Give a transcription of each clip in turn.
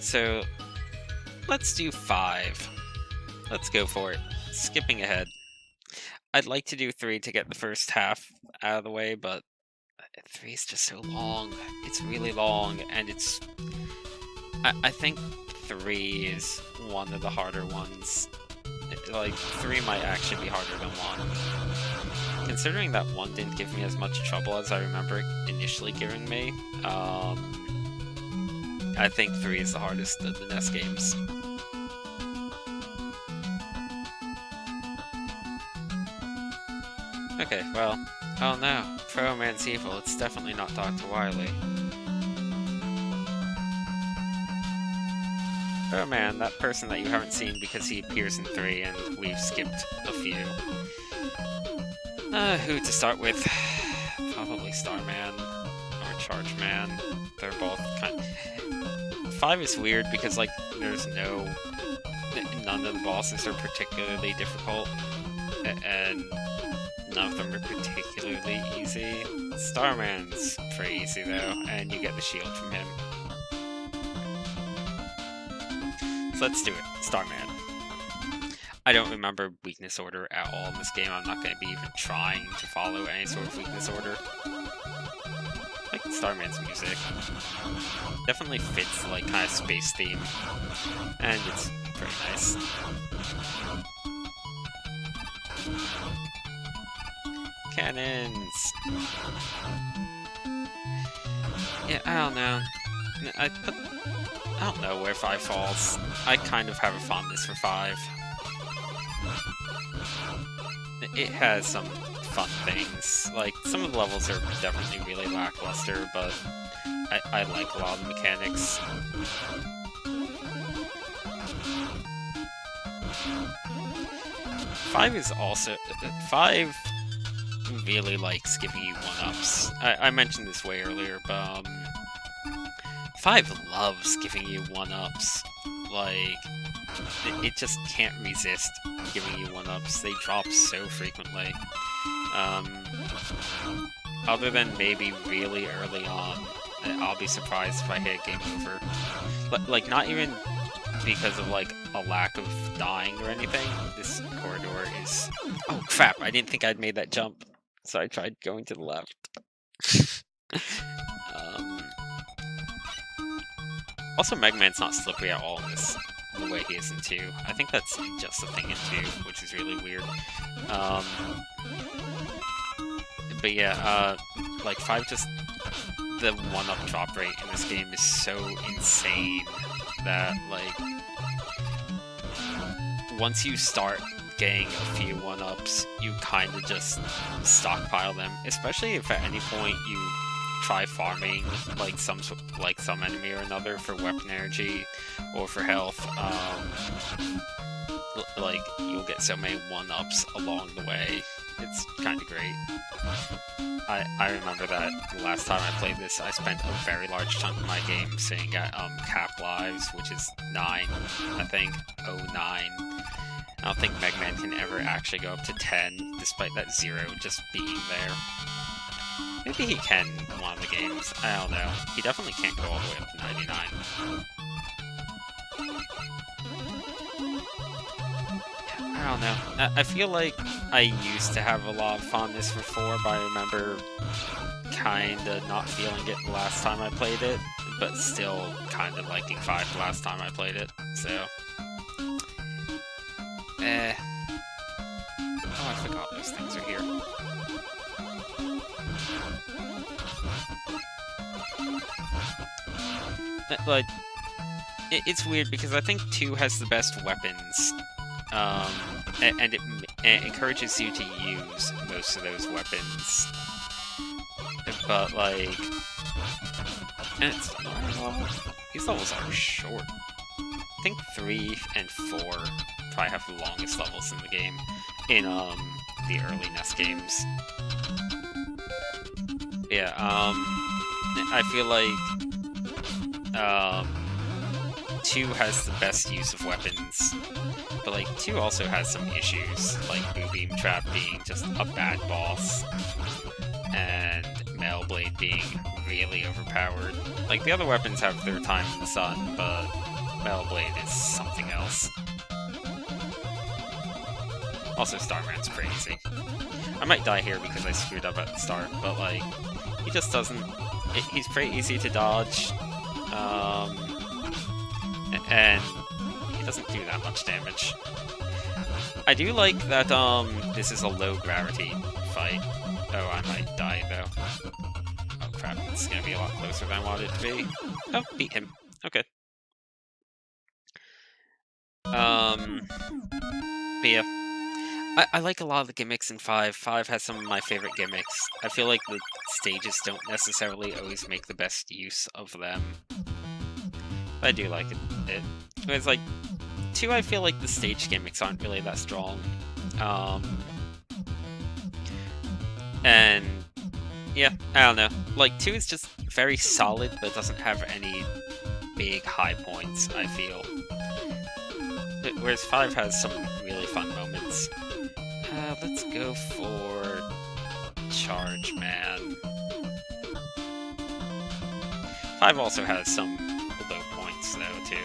So let's do 5. Let's go for it. Skipping ahead. I'd like to do 3 to get the first half out of the way, but 3 is just so long. It's really long, and it's... I think 3 is one of the harder ones. Like, 3 might actually be harder than 1. Considering that 1 didn't give me as much trouble as I remember it initially giving me, I think 3 is the hardest of the NES games. Okay, well, oh no, Pro Man's evil. It's definitely not Dr. Wily. Pro Man, that person that you haven't seen because he appears in 3 and we've skipped a few. Who to start with? Probably Starman or Charge Man. They're both kind of... 5 is weird because, like, there's none of the bosses are particularly difficult, and none of them are particularly easy. Starman's pretty easy though, and you get the shield from him. So let's do it. Starman. I don't remember weakness order at all in this game. I'm not going to be even trying to follow any sort of weakness order. I like Starman's music. Definitely fits the, like, kind of space theme, and it's pretty nice. Cannons! Yeah, I don't know. I don't know where 5 falls. I kind of have a fondness for 5. It has some fun things. Like, some of the levels are definitely really lackluster, but I like a lot of the mechanics. Five really likes giving you 1-ups. I mentioned this way earlier, but 5 loves giving you 1-ups. Like, it just can't resist giving you 1-ups. They drop so frequently. Other than maybe really early on, I'll be surprised if I hit game over. Like, not even because of, like, a lack of dying or anything. This corridor is... Oh, crap! I didn't think I'd made that jump, so I tried going to the left. Also, Mega Man's not slippery at all in this, the way he is in 2. I think that's just a thing in 2, which is really weird. But yeah, like, 5 just... The 1-up drop rate in this game is so insane that, like... Once you start getting a few 1-ups, you kind of just stockpile them. Especially if at any point you try farming like some enemy or another for weapon energy or for health. Like, you'll get so many 1-ups along the way. It's kind of great. I remember that the last time I played this, I spent a very large chunk of my game sitting at cap lives, which is 9, I think. 09. I don't think Mega Man can ever actually go up to 10, despite that 0 just being there. Maybe he can in one of the games. I don't know. He definitely can't go all the way up to 99. I don't know. I feel like I used to have a lot of fondness for 4, but I remember kinda not feeling it the last time I played it, but still kinda liking 5 the last time I played it, so... Oh, I forgot those things are here. Like, it's weird because I think 2 has the best weapons, and it encourages you to use most of those weapons. But, like, and it's these levels are short. I think 3 and 4 probably have the longest levels in the game in the early NES games. Yeah, I feel like 2 has the best use of weapons, but like 2 also has some issues, like Boo Beam Trap being just a bad boss, and Metal Blade being really overpowered. Like, the other weapons have their time in the sun, but Metal Blade is something else. Also, Starman's crazy. I might die here because I screwed up at the start, but like, he just doesn't... he's pretty easy to dodge, and he doesn't do that much damage. I do like that this is a low gravity fight. Oh, I might die though. Oh crap, it's gonna be a lot closer than I wanted it to be. Oh, beat him. Okay. But yeah. I like a lot of the gimmicks in 5. 5 has some of my favorite gimmicks. I feel like the stages don't necessarily always make the best use of them. But I do like it. It's like, 2, I feel like the stage gimmicks aren't really that strong. And yeah, I don't know. Like, 2 is just very solid, but doesn't have any big high points, I feel. Whereas 5 has some really fun moments. Let's go for Charge Man. 5 also has some low points, though, too.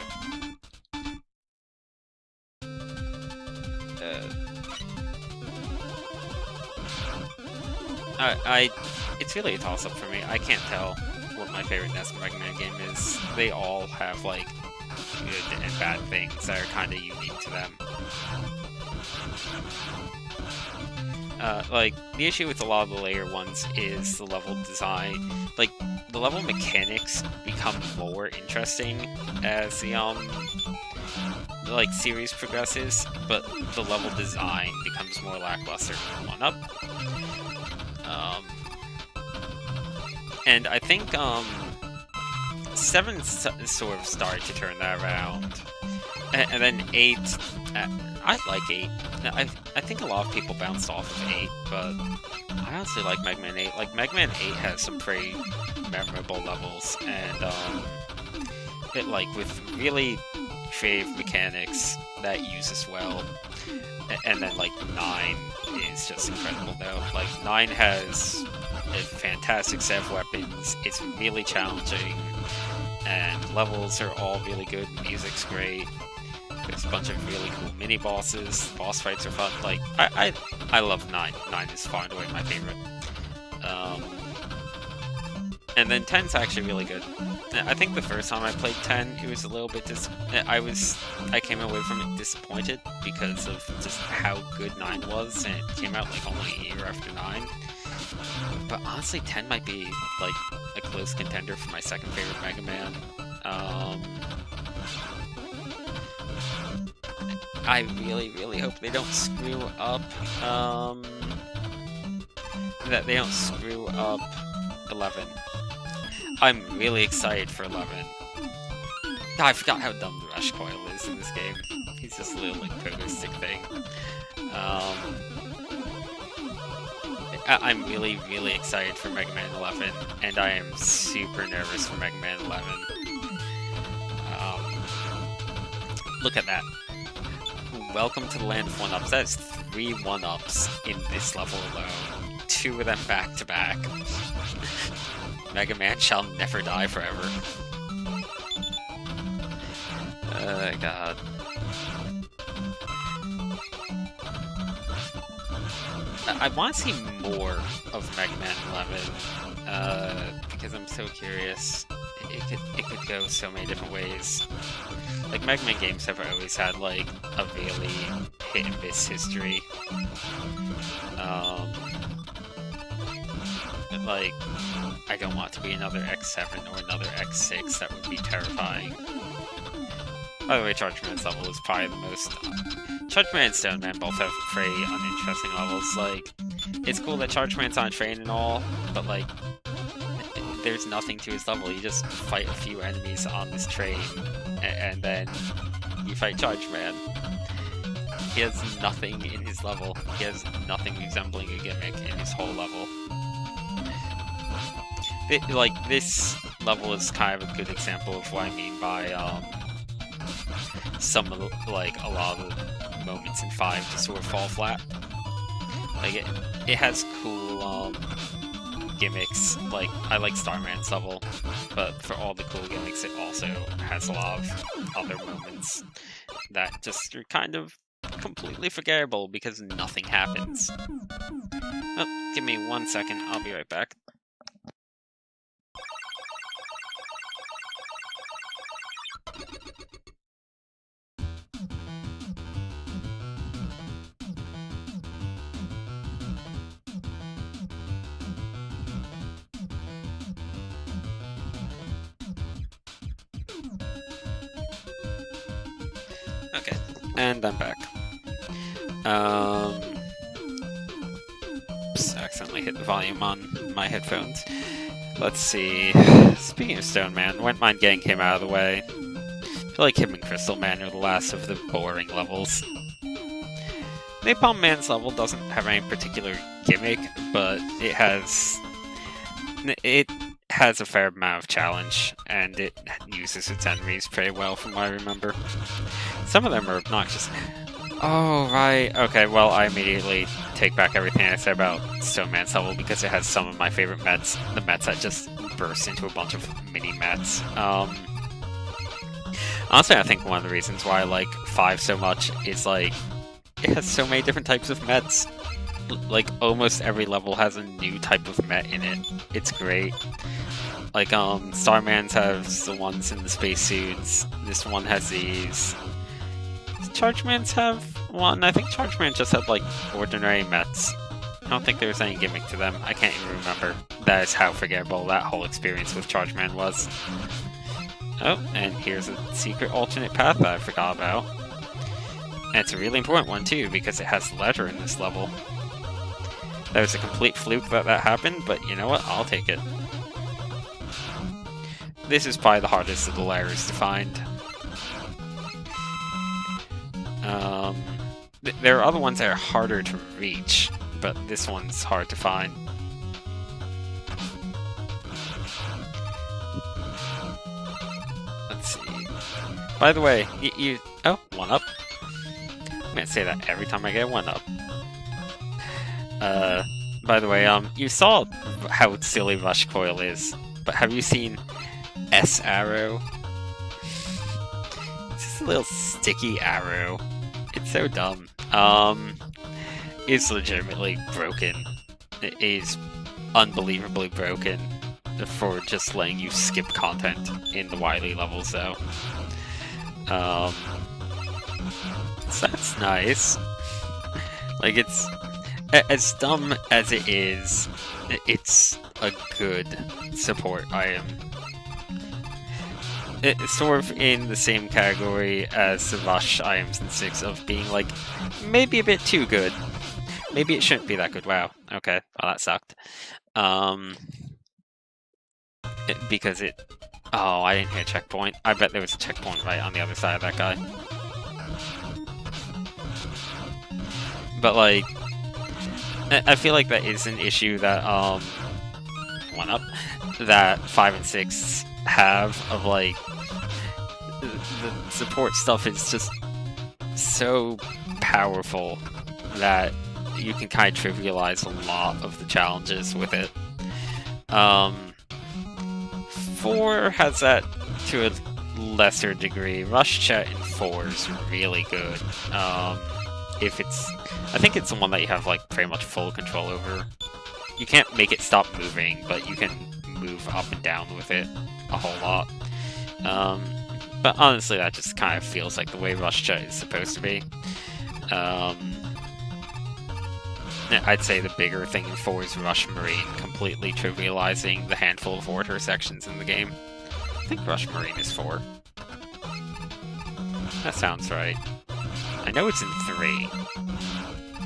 It's really a toss-up for me. I can't tell what my favorite NES Mega Man game is. They all have, like, good and bad things that are kind of unique to them. Like, the issue with a lot of the later ones is the level design. Like, the level mechanics become more interesting as the, like, series progresses, but the level design becomes more lackluster in 1-up. And I think, 7 sort of started to turn that around. And then 8, I like 8. I think a lot of people bounced off of 8, but I honestly like Mega Man 8. Like, Mega Man 8 has some pretty memorable levels, and, it, like, with really creative mechanics that uses well. And then, like, 9 is just incredible, though. Like, 9 has a fantastic set of weapons, it's really challenging, and levels are all really good, music's great. There's a bunch of really cool mini-bosses, boss fights are fun. Like, I love 9. 9 is far and away my favorite. And then 10's actually really good. I think the first time I played 10, it was a little bit I came away from it disappointed because of just how good 9 was, and it came out like only a year after 9. But honestly, 10 might be like a close contender for my second favorite Mega Man. I really, really hope they don't screw up, that they don't screw up 11. I'm really excited for 11. I forgot how dumb the Rush Coil is in this game. He's just a little, like, pogo stick thing. I'm really, really excited for Mega Man 11, and I am super nervous for Mega Man 11. Look at that. Welcome to the land of 1-ups. That is 3 1-ups in this level alone. 2 of them back to back. Mega Man shall never die forever. Oh god. I want to see more of Mega Man 11, because I'm so curious. It could go so many different ways. Like, Mega Man games have always had, like, a really hit-and-miss history. But, like, I don't want it to be another X7 or another X6. That would be terrifying. By the way, Charge Man's level is probably the most... Charge Man and Stone Man both have pretty uninteresting levels. Like, it's cool that Charge Man's on a train and all, but, like, there's nothing to his level. You just fight a few enemies on this train, and then you fight Charge Man. He has nothing in his level. He has nothing resembling a gimmick in his whole level. Like, this level is kind of a good example of what I mean by, some of the, like, a lot of the moments in 5 just sort of fall flat. Like, it has cool, gimmicks. Like, I like Starman's level, but for all the cool gimmicks, it also has a lot of other moments that just are kind of completely forgettable because nothing happens. Oh, give me 1 second, I'll be right back. Okay, and I'm back. Oops, accidentally hit the volume on my headphones. Let's see. Speaking of Stone Man, wouldn't mind getting him out of the way. I feel like him and Crystal Man are the last of the boring levels. Napalm Man's level doesn't have any particular gimmick, but it has a fair amount of challenge, and it uses its enemies pretty well from what I remember. Some of them are obnoxious. Oh, right. Okay, well, I immediately take back everything I said about Stone Man's level because it has some of my favorite mets. The mets that just burst into a bunch of mini mets. Honestly, I think one of the reasons why I like 5 so much is, like, it has so many different types of mets. Like, almost every level has a new type of met in it. It's great. Like, Starman's has the ones in the spacesuits. This one has these. Does Chargeman's have one? I think Chargeman just had, like, ordinary mets. I don't think there's any gimmick to them. I can't even remember. That is how forgettable that whole experience with Chargeman was. Oh, and here's a secret alternate path that I forgot about. And it's a really important one, too, because it has letter in this level. That was a complete fluke that happened, but you know what? I'll take it. This is probably the hardest of the layers to find. There are other ones that are harder to reach, but this one's hard to find. Let's see. By the way, oh, 1-up. I'm gonna say that every time I get 1-up. By the way, you saw how silly Rush Coil is, but have you seen S Arrow? It's just a little sticky arrow. It's so dumb. It's legitimately broken. It is unbelievably broken for just letting you skip content in the Wily levels, though. So that's nice. Like, it's as dumb as it is, it's a good support item. It's sort of in the same category as the Rush items in 6 of being, like, maybe a bit too good. Maybe it shouldn't be that good. Wow. Okay. Well, that sucked. Because it... Oh, I didn't hit a checkpoint. I bet there was a checkpoint right on the other side of that guy. But, like... I feel like that is an issue that, 1-up, that 5 and 6 have of, like, the support stuff is just so powerful that you can kind of trivialize a lot of the challenges with it. 4 has that to a lesser degree. Rush Chet in 4 is really good. I think it's the one that you have, like, pretty much full control over. You can't make it stop moving, but you can move up and down with it a whole lot. But honestly, that just kind of feels like the way Rush Chet is supposed to be. I'd say the bigger thing in 4 is Rush Marine, completely trivializing the handful of order sections in the game. I think Rush Marine is 4. That sounds right. I know it's in 3.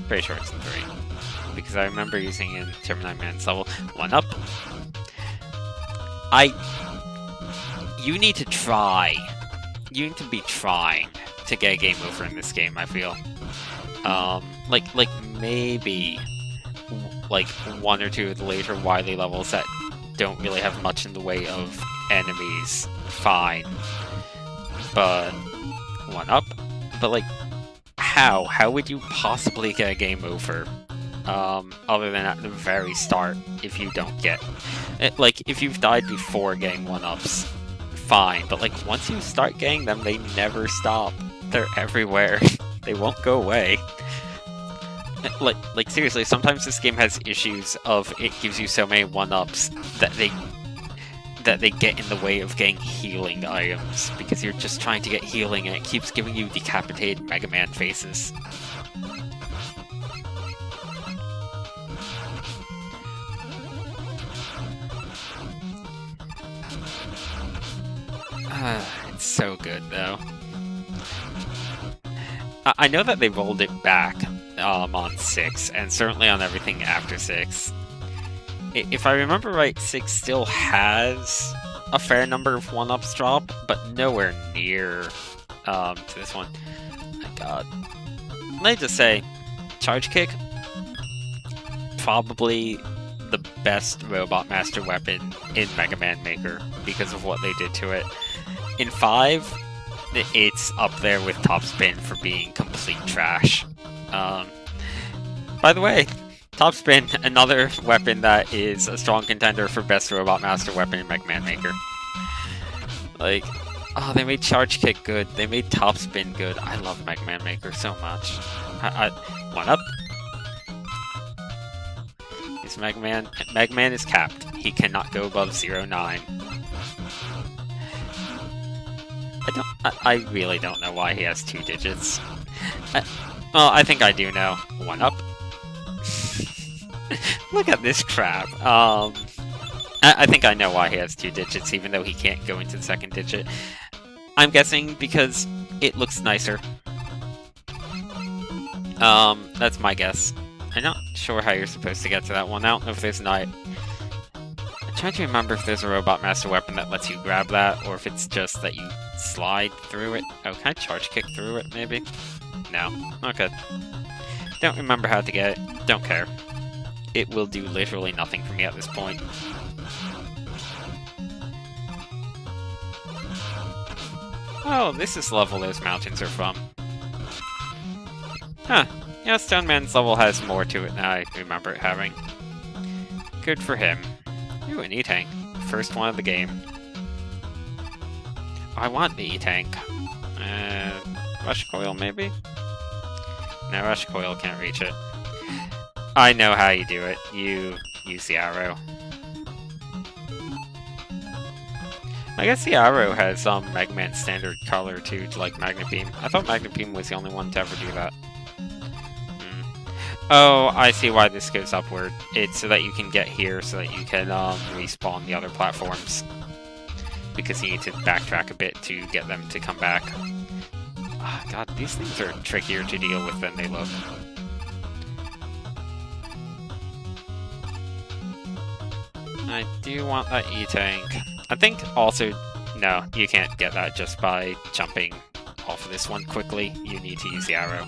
Pretty sure it's in 3. Because I remember using it in Terminite Man's level. 1-up. You need to try. You need to be trying to get a game over in this game, I feel. Like maybe like 1 or 2 of the later Wily levels that don't really have much in the way of enemies, fine. But 1-up? But like, how? How would you possibly get a game over other than at the very start, if you don't get... like, if you've died before getting 1-ups, fine, but, like, once you start getting them, they never stop. They're everywhere. They won't go away. Like, seriously, sometimes this game has issues of it gives you so many 1-ups that they get in the way of getting healing items, because you're just trying to get healing and it keeps giving you decapitated Mega Man faces. It's so good, though. I know that they rolled it back on 6, and certainly on everything after 6. If I remember right, 6 still has a fair number of 1-ups drop, but nowhere near to this one. My god. Let me just say, Charge Kick, probably the best Robot Master weapon in Mega Man Maker because of what they did to it. In 5, it's up there with Top Spin for being complete trash. By the way, Top Spin, another weapon that is a strong contender for best Robot Master weapon in Mega Man Maker. Like, oh, they made Charge Kick good, they made Top Spin good. I love Mega Man Maker so much. 1-up. He's Mega Man. Mega Man is capped. He cannot go above 09. I really don't know why he has 2 digits. Well, I think I do know. 1-up. Look at this crap. I think I know why he has 2 digits, even though he can't go into the second digit. I'm guessing because it looks nicer. That's my guess. I'm not sure how you're supposed to get to that one. I don't know if there's not... I'm trying to remember if there's a Robot Master weapon that lets you grab that, or if it's just that you slide through it. Oh, can I Charge Kick through it, maybe? No. Okay. Don't remember how to get it. Don't care. It will do literally nothing for me at this point. Oh, this is the level those mountains are from. Huh. Yeah, Stone Man's level has more to it than I remember it having. Good for him. Ooh, an E-Tank. First one of the game. I want the E-Tank. Rush Coil, maybe? No, Rush Coil can't reach it. I know how you do it. You use the arrow. I guess the arrow has Mega Man standard color too, like Magnet Beam. I thought Magnet Beam was the only one to ever do that. Oh, I see why this goes upward. It's so that you can get here, so that you can respawn the other platforms. Because you need to backtrack a bit to get them to come back. Oh, God, these things are trickier to deal with than they look. I do want that E-Tank. I think also... No, you can't get that just by jumping off of this one quickly. You need to use the arrow.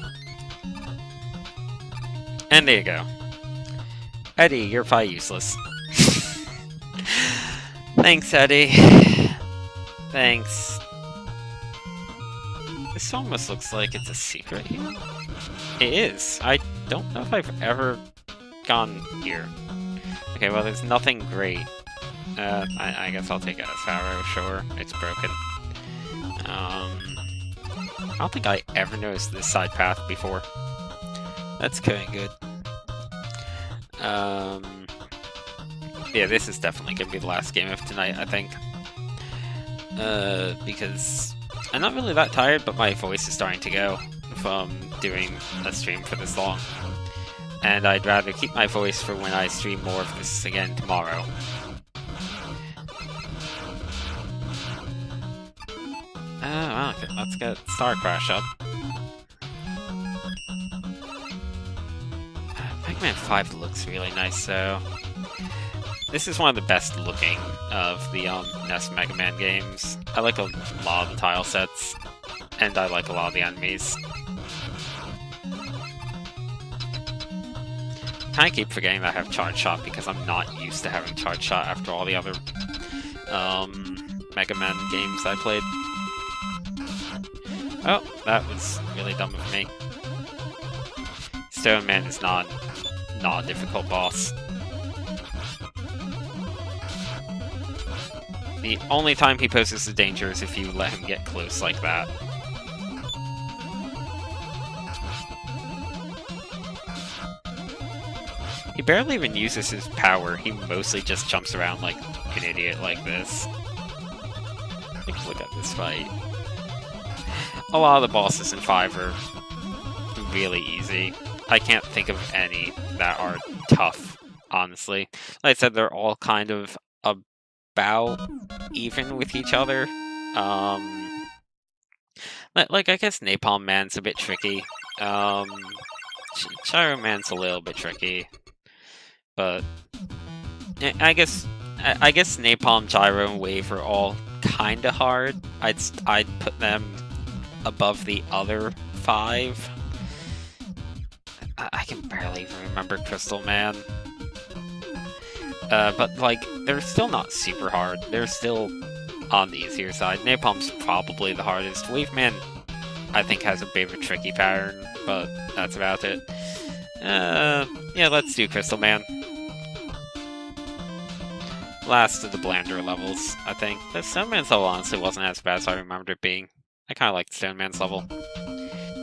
And there you go. Eddie, you're probably useless. Thanks, Eddie. Thanks. This almost looks like it's a secret here. It is. I don't know if I've ever gone here. Okay, well, there's nothing great. I guess I'll take it as arrow, sure. It's broken. I don't think I ever noticed this side path before. That's going good. Yeah, this is definitely going to be the last game of tonight, I think. Because I'm not really that tired, but my voice is starting to go from doing a stream for this long. And I'd rather keep my voice for when I stream more of this again tomorrow. Okay, let's get Star Crash up. Mega Man 5 looks really nice, though. This is one of the best looking of the NES Mega Man games. I like a lot of the tile sets, and I like a lot of the enemies. I keep forgetting that I have Charge Shot because I'm not used to having Charge Shot after all the other Mega Man games I played. Oh, that was really dumb of me. Stone Man is not not a difficult boss. The only time he poses a danger is if you let him get close like that. He barely even uses his power, he mostly just jumps around like an idiot like this. Like, look at this fight. A lot of the bosses in 5 are really easy. I can't think of any that are tough, honestly. Like I said, they're all kind of about even with each other. Like I guess Napalm Man's a bit tricky. Gyro Man's a little bit tricky. But I guess Napalm, Gyro, and Wave are all kinda hard. I'd put them above the other 5. I can barely even remember Crystal Man. But like, they're still not super hard. They're still on the easier side. Napalm's probably the hardest. Wave Man, I think, has a bit of a tricky pattern, but that's about it. Yeah, let's do Crystal Man. Last of the blander levels, I think. The Stone Man's level honestly wasn't as bad as I remembered it being. I kind of liked Stone Man's level.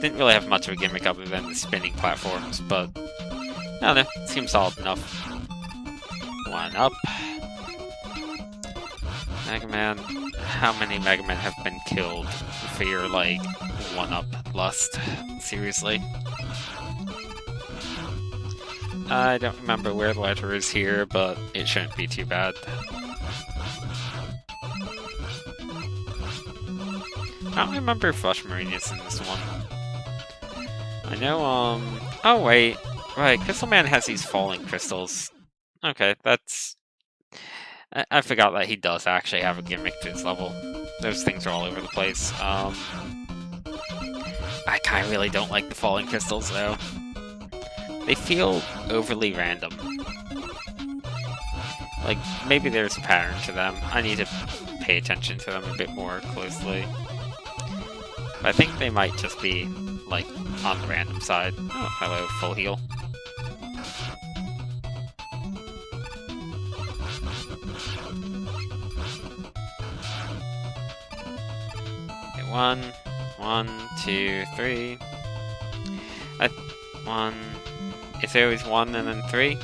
Didn't really have much of a gimmick other than the spinning platforms, but I don't know, it seems solid enough. 1 up. Mega Man. How many Mega Men have been killed for your, like, 1-up lust? Seriously? I don't remember where the letter is here, but it shouldn't be too bad. I don't remember if Flush Marine is in this one. I know, oh wait. Right, Crystal Man has these falling crystals. Okay, that's... I forgot that he does actually have a gimmick to his level. Those things are all over the place. I kinda really don't like the falling crystals, though. They feel overly random. Like, maybe there's a pattern to them. I need to pay attention to them a bit more closely. But I think they might just be, like, on the random side. Oh, hello, full heal. Okay, 1, 2, 3. 1. Is there always 1 and then 3?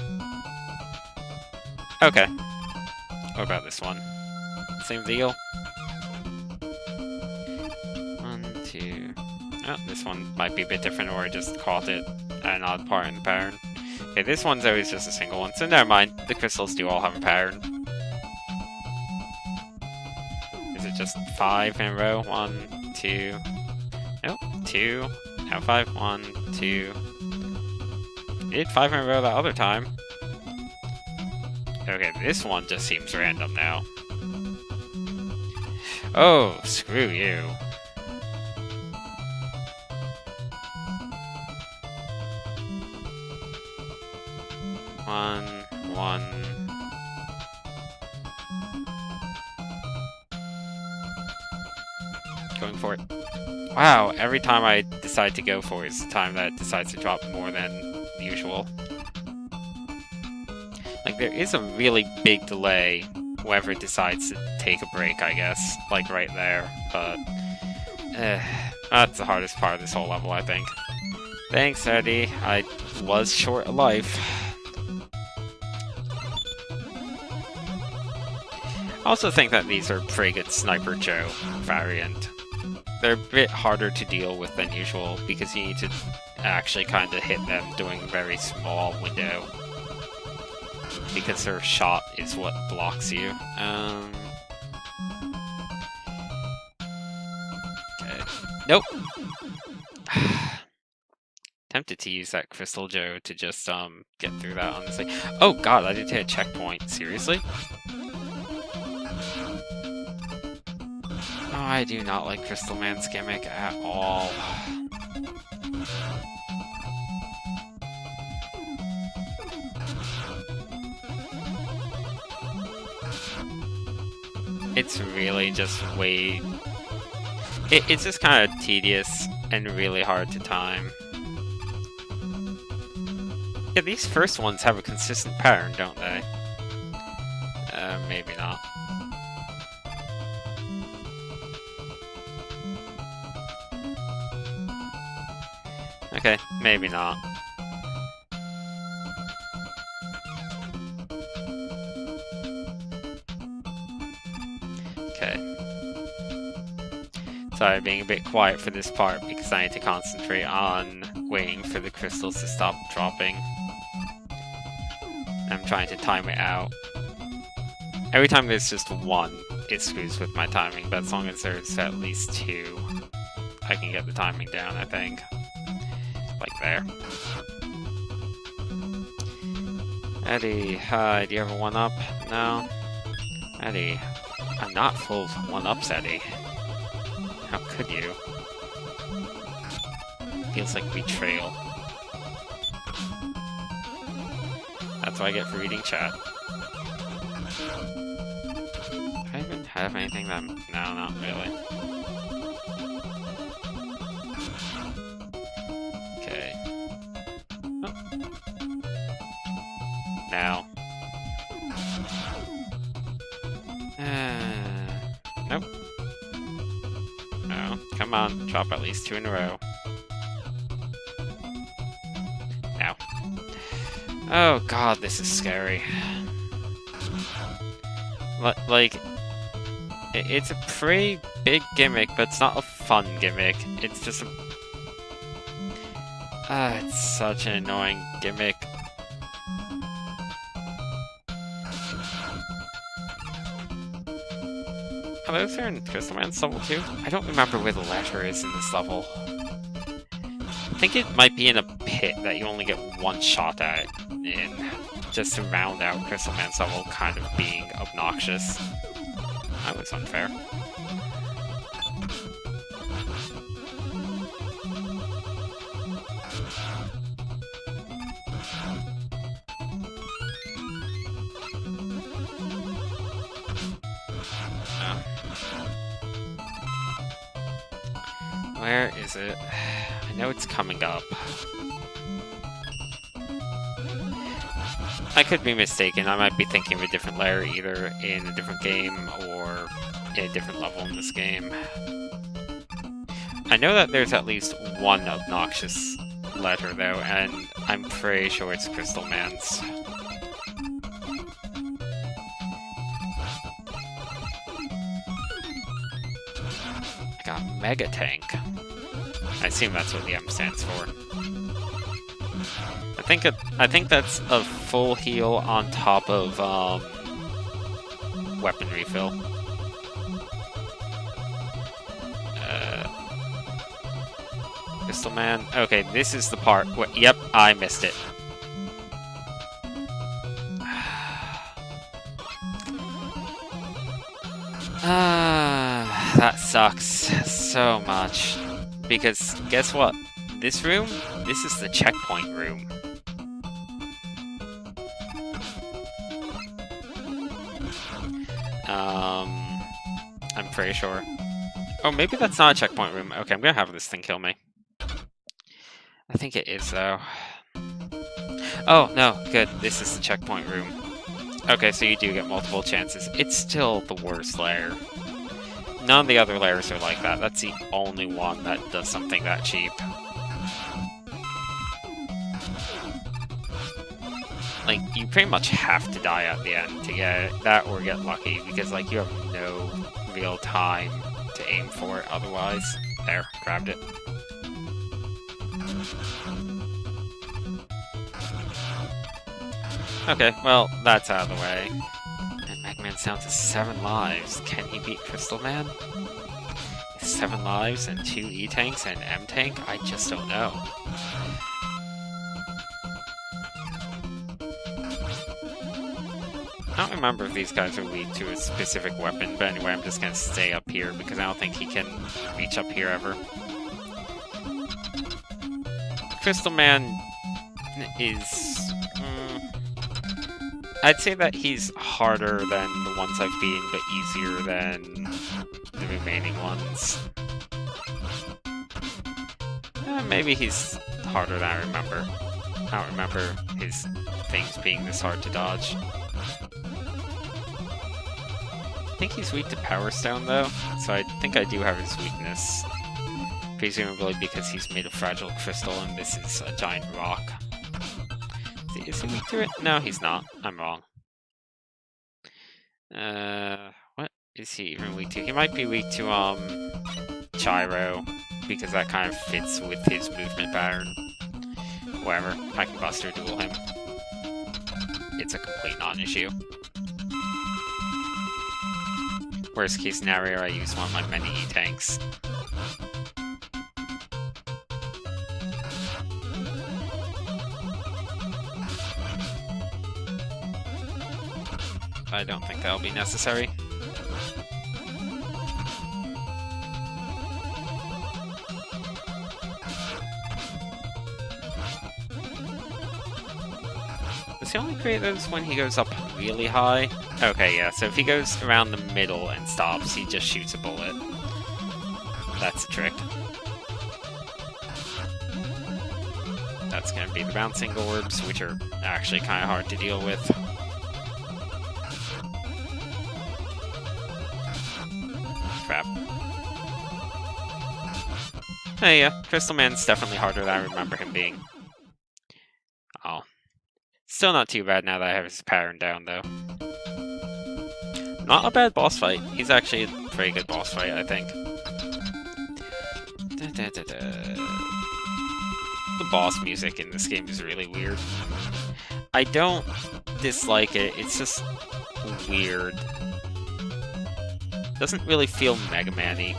Okay. What about this one? Same deal? 1, 2... Oh, this one might be a bit different, or I just caught it at an odd part in the pattern. Okay, this one's always just a single one, so never mind. The crystals do all have a pattern. Is it just 5 in a row? 1, 2... Nope, 2... Now 5, 1, 2... Did 5 in a row that other time. Okay, this one just seems random now. Oh, screw you. One. Going for it. Wow, every time I decide to go for it is the time that it decides to drop more than usual. Like, there is a really big delay whenever it decides to take a break, I guess. Like, right there. But, that's the hardest part of this whole level, I think. Thanks, Eddie. I was short of life. I also think that these are pretty good Sniper Joe variant. They're a bit harder to deal with than usual, because you need to actually kind of hit them during a very small window. Because their shot is what blocks you. Okay. Nope! Tempted to use that Crystal Joe to just, get through that, honestly. Oh god, I didn't hit a checkpoint. Seriously? Oh, I do not like Crystal Man's gimmick at all. It's really just way... It's just kind of tedious and really hard to time. Yeah, these first ones have a consistent pattern, don't they? Maybe not. Okay, maybe not. Okay. Sorry, being a bit quiet for this part because I need to concentrate on waiting for the crystals to stop dropping. I'm trying to time it out. Every time there's just one, it screws with my timing, but as long as there's at least two, I can get the timing down, I think. Like there. Eddie, hi, do you have a 1-up? No? Eddie, I'm not full of 1-ups, Eddie. How could you? Feels like betrayal. That's what I get for reading chat. Do I even have anything that no, not really. Okay. Oh. Now. Nope. No, come on, drop at least 2 in a row. Now. Oh god, this is scary. Like, it's a pretty big gimmick, but it's not a fun gimmick. It's just a... it's such an annoying gimmick. Are those there in Crystal Man's level too? I don't remember where the letter is in this level. I think it might be in a pit that you only get one shot at in, just to round out Crystal Man's level kind of being obnoxious. That was unfair. Where is it? I know it's coming up. I could be mistaken. I might be thinking of a different layer either in a different game or in a different level in this game. I know that there's at least one obnoxious letter though, and I'm pretty sure it's Crystal Man's. I got Mega Tank. I assume that's what the M stands for. I think that's a full heal on top of weapon refill. Crystal Man. Okay, this is the part. Yep, I missed it. That sucks so much. Because guess what? This room, this is the checkpoint room. I'm pretty sure. Oh, maybe that's not a checkpoint room. Okay, I'm gonna have this thing kill me. I think it is, though. Oh, no, good. This is the checkpoint room. Okay, so you do get multiple chances. It's still the worst layer. None of the other layers are like that. That's the only one that does something that cheap. Like, you pretty much have to die at the end to get that or get lucky, because, like, you have no real time to aim for it otherwise. There, grabbed it. Okay, well, that's out of the way. And Mega Man's down to 7 lives. Can he beat Crystal Man? 7 lives and 2 E-Tanks and M-Tank? I just don't know. I don't remember if these guys are weak to a specific weapon, but anyway, I'm just gonna stay up here because I don't think he can reach up here ever. Crystal Man is... I'd say that he's harder than the ones I've beaten, but easier than the remaining ones. Maybe he's harder than I remember. I don't remember his things being this hard to dodge. I think he's weak to Power Stone, though, so I think I do have his weakness. Presumably because he's made of fragile crystal and this is a giant rock. Is he weak to it? No, he's not. I'm wrong. What is he even weak to? He might be weak to, Gyro, because that kind of fits with his movement pattern. Whatever, I can Buster Duel him. It's a complete non-issue. Worst case scenario, I use one of my many E-tanks. I don't think that'll be necessary. Does he only create those when he goes up really high? Okay, yeah, so if he goes around the middle and stops, he just shoots a bullet. That's a trick. That's gonna be the bouncing orbs, which are actually kind of hard to deal with. Crap. Hey, yeah, Crystal Man's definitely harder than I remember him being. Oh. Still not too bad now that I have his pattern down, though. Not a bad boss fight. He's actually a pretty good boss fight, I think. The boss music in this game is really weird. I don't dislike it, it's just weird. Doesn't really feel Mega Man-y.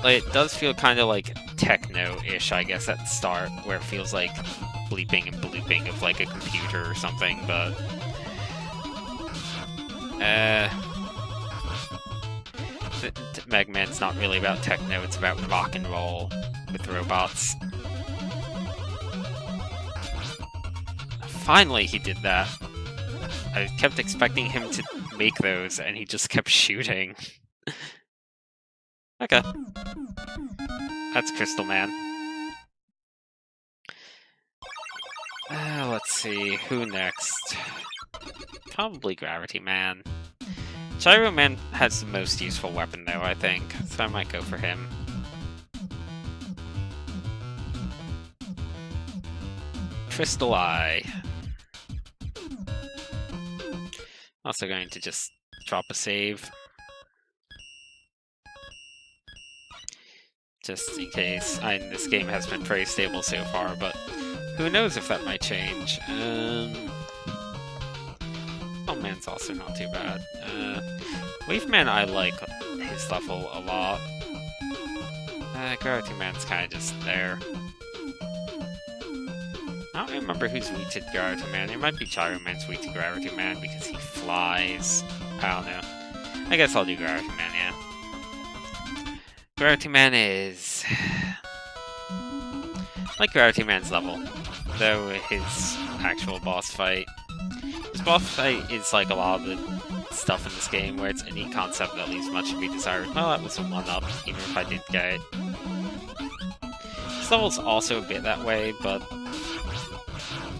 It does feel kind of like techno-ish, I guess, at the start, where it feels like bleeping and blooping of like a computer or something, but Mega Man's not really about techno, it's about rock and roll with robots. Finally he did that. I kept expecting him to make those, and he just kept shooting. Okay. That's Crystal Man. Let's see, who next? Probably Gravity Man. Gyro Man has the most useful weapon though, I think, so I might go for him. Crystal Eye. Also going to just drop a save. Just in case. This game has been pretty stable so far, but who knows if that might change. Oh Man's also not too bad. Wave Man, I like his level a lot. Gravity Man's kind of just there. I don't remember who's weak to Gravity Man. It might be Gyro Man's weak to Gravity Man because he flies. I don't know. I guess I'll do Gravity Man, yeah. Gravity Man is like Gravity Man's level, though his actual boss fight. His boss fight is like a lot of the stuff in this game where it's a neat concept that leaves much to be desired. Well, that was a 1-up, even if I didn't get it. His level's also a bit that way, but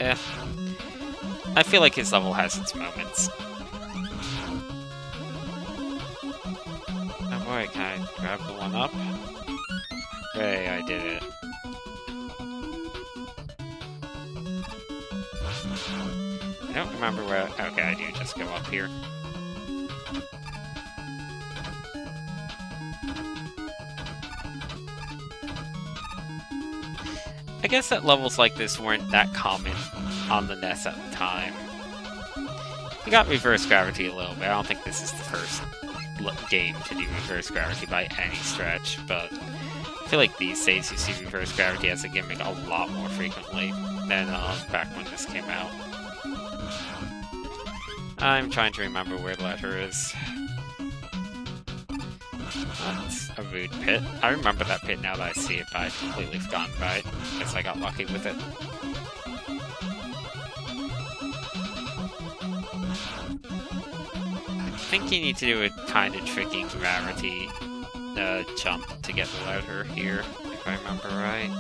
I feel like his level has its moments. Oh boy, can I grab the 1-up? Hey, I did it. I don't remember where... Okay, I do just go up here. I guess that levels like this weren't that common on the NES at the time. You got reverse gravity a little bit. I don't think this is the first game to do reverse gravity by any stretch, but I feel like these days you see reverse gravity as a gimmick a lot more frequently than back when this came out. I'm trying to remember where the letter is. That's a rude pit. I remember that pit now that I see it, but I'd completely forgotten about it. Guess I got lucky with it. think you need to do a kind of tricky gravity jump to get the louder here, if I remember right.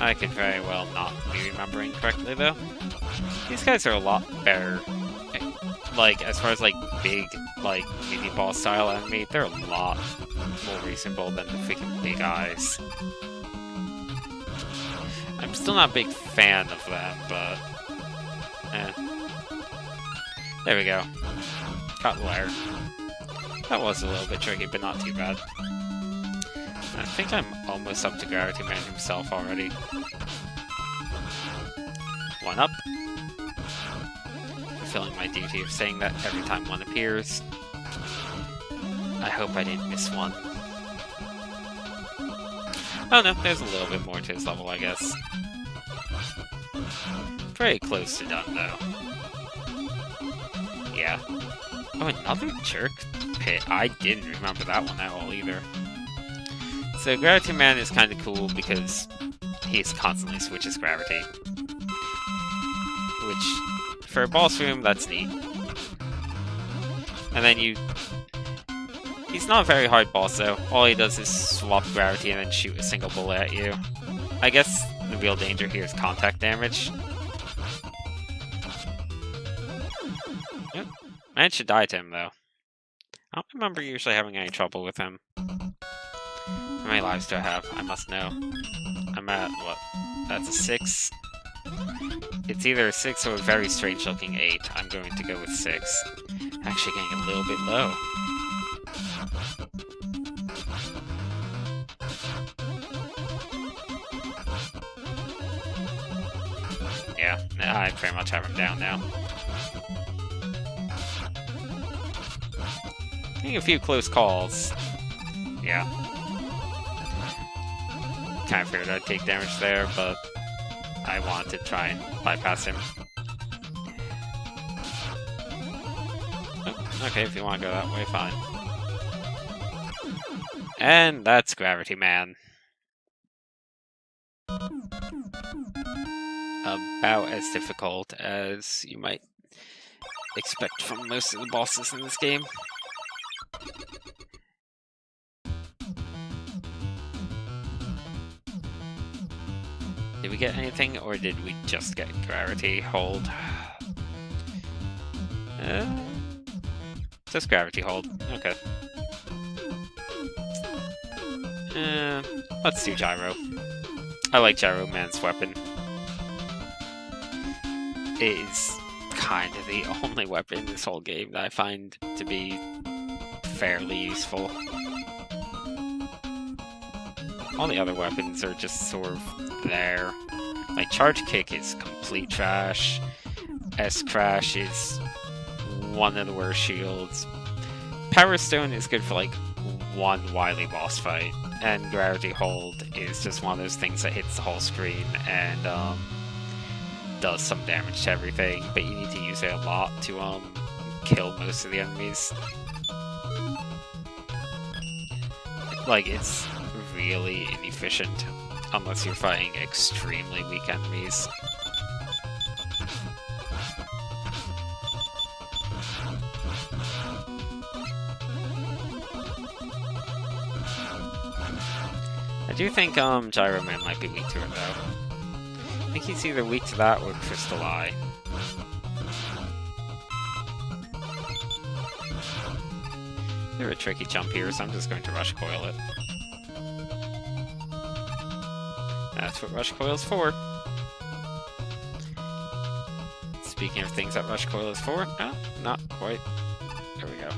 I could very well not be remembering correctly, though. These guys are a lot better. Like, as far as, like, big, like, mini-boss style enemy, they're a lot more reasonable than the freaking big eyes. I'm still not a big fan of them, but... There we go. Got the ladder. That was a little bit tricky, but not too bad. I think I'm almost up to Gravity Man himself already. One up. Fulfilling my duty of saying that every time one appears. I hope I didn't miss one. Oh no, there's a little bit more to his level, I guess. Very close to done, though. Yeah. Oh, another jerk pit. I didn't remember that one at all, either. So Gravity Man is kind of cool because he constantly switches gravity. Which, for a boss room, that's neat. And then he's not a very hard boss, though. All he does is swap gravity and then shoot a single bullet at you. I guess the real danger here is contact damage. Yep. Managed to die to him, though. I don't remember usually having any trouble with him. How many lives do I have? I must know. I'm at, what? That's a 6. It's either a 6 or a very strange-looking 8. I'm going to go with 6. Actually getting a little bit low. Yeah, I pretty much have him down now. Getting a few close calls. Yeah. Kind of figured I'd take damage there, but I wanted to try and bypass him. Oh, okay, if you want to go that way, fine. And that's Gravity Man. About as difficult as you might expect from most of the bosses in this game. Did we get anything, or did we just get Gravity Hold? Just Gravity Hold. Okay. Let's do Gyro. I like Gyro Man's weapon. It is kind of the only weapon in this whole game that I find to be fairly useful. All the other weapons are just sort of there. Like, Charge Kick is complete trash. S-Crash is one of the worst shields. Power Stone is good for, like, one Wily boss fight. And Gravity Hold is just one of those things that hits the whole screen and, does some damage to everything, but you need to use it a lot to, kill most of the enemies. Like, it's really inefficient unless you're fighting extremely weak enemies. I do think Gyro Man might be weak to it, though. I think he's either weak to that or Crystal Eye. They're a tricky jump here, so I'm just going to Rush Coil it. That's what Rush Coil's for. Speaking of things that Rush Coil is for, no, not quite. There we go.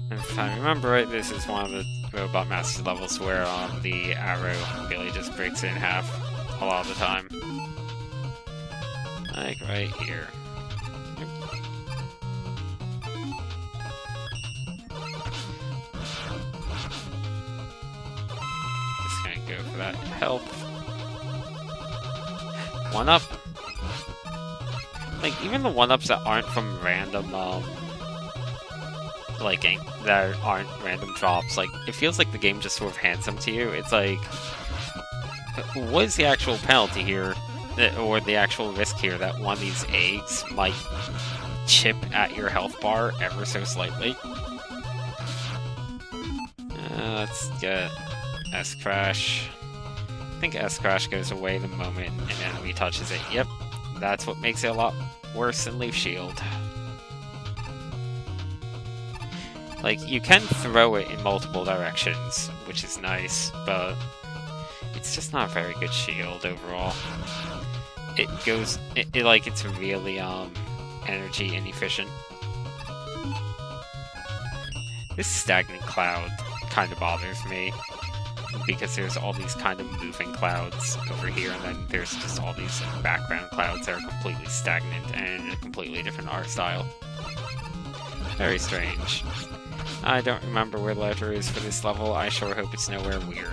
And if I remember right, this is one of the Robot Master levels where the arrow really just breaks it in half a lot of the time. Like right here. Yep. Just gonna go for that help. One up. Like, even the one-ups that aren't from random, that aren't random drops, like, it feels like the game just sort of hands them to you. It's like, what is the actual penalty here, or the actual risk here that one of these eggs might chip at your health bar ever so slightly? Let's get S-Crash. I think S-Crash goes away the moment an enemy touches it. Yep, that's what makes it a lot worse than Leaf Shield. Like, you can throw it in multiple directions, which is nice, but it's just not a very good shield overall. It goes, it's really, energy inefficient. This stagnant cloud kind of bothers me, because there's all these kind of moving clouds over here, and then there's just all these background clouds that are completely stagnant and a completely different art style. Very strange. I don't remember where letter is for this level. I sure hope it's nowhere weird.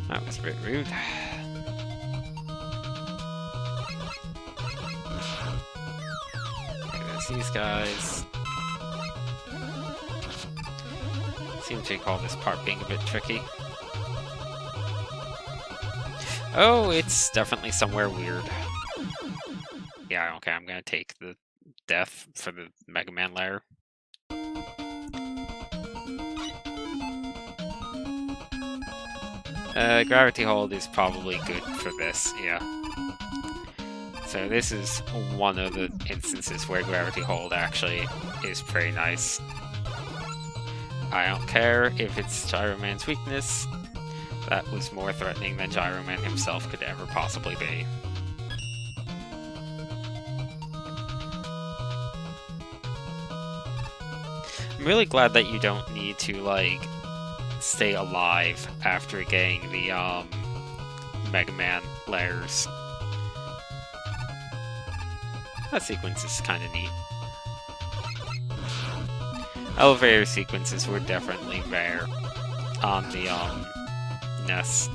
That was a bit rude. Okay, there's these guys. Seem to recall this part being a bit tricky. Oh, it's definitely somewhere weird. Yeah, okay, I'm gonna take the death for the Mega Man lair. Gravity Hold is probably good for this, yeah. So this is one of the instances where Gravity Hold actually is pretty nice. I don't care if it's Gyro Man's weakness. That was more threatening than Gyro Man himself could ever possibly be. I'm really glad that you don't need to, like, stay alive after getting the, Mega Man lairs. That sequence is kind of neat. Elevator sequences were definitely rare on the, NES.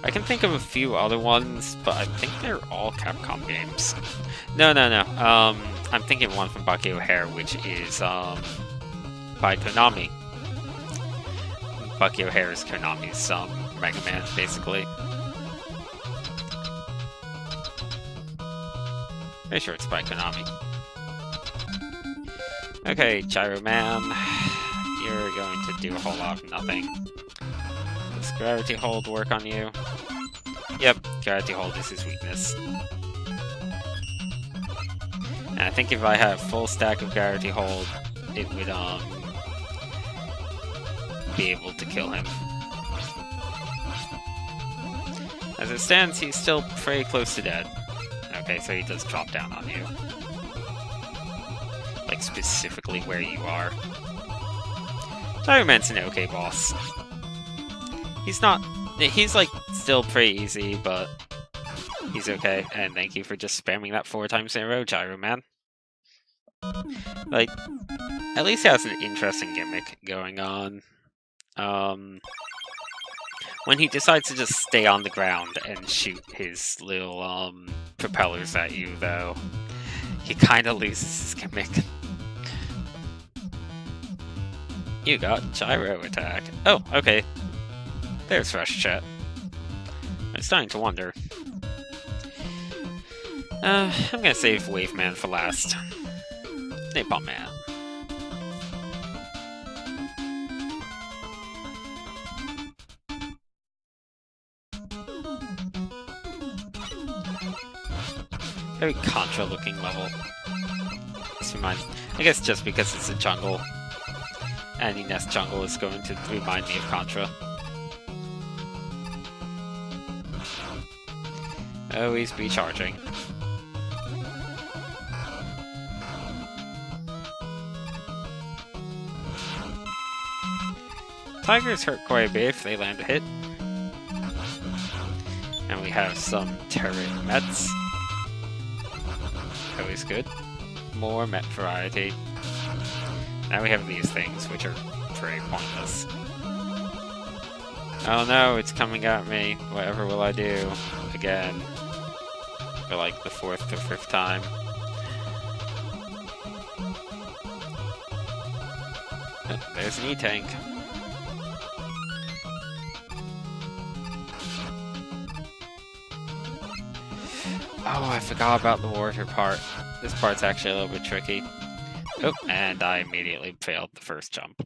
I can think of a few other ones, but I think they're all Capcom games. No. I'm thinking of one from Bucky O'Hare, which is, by Konami. Bucky O'Hare is Konami's, Mega Man, basically. Pretty sure it's by Konami. Okay, Gyro Man, you're going to do a whole lot of nothing. Does Gravity Hold work on you? Yep, Gravity Hold is his weakness. And I think if I had a full stack of Gravity Hold, it would, be able to kill him. As it stands, he's still pretty close to dead. Okay, so he does drop down on you. Like, specifically where you are. Gyro Man's an okay boss. He's like, still pretty easy, but he's okay. And thank you for just spamming that 4 times in a row, Gyro Man. Like, at least he has an interesting gimmick going on. When he decides to just stay on the ground and shoot his little, propellers at you, though, he kinda loses his gimmick. You got Gyro Attack. Oh, okay. There's fresh chat. I'm starting to wonder. I'm gonna save Wave Man for last. Napalm Man. Very Contra-looking level. I guess just because it's a jungle. Any NES jungle is going to remind me of Contra. Always be charging. Tigers hurt quite a bit if they land a hit. And we have some turret Mets. Always good. More Met variety. Now we have these things, which are pretty pointless. Oh no, it's coming at me. Whatever will I do? Again. For like the 4th or 5th time. Oh, there's an E-Tank. Oh, I forgot about the water part. This part's actually a little bit tricky. Oh, and I immediately failed the first jump.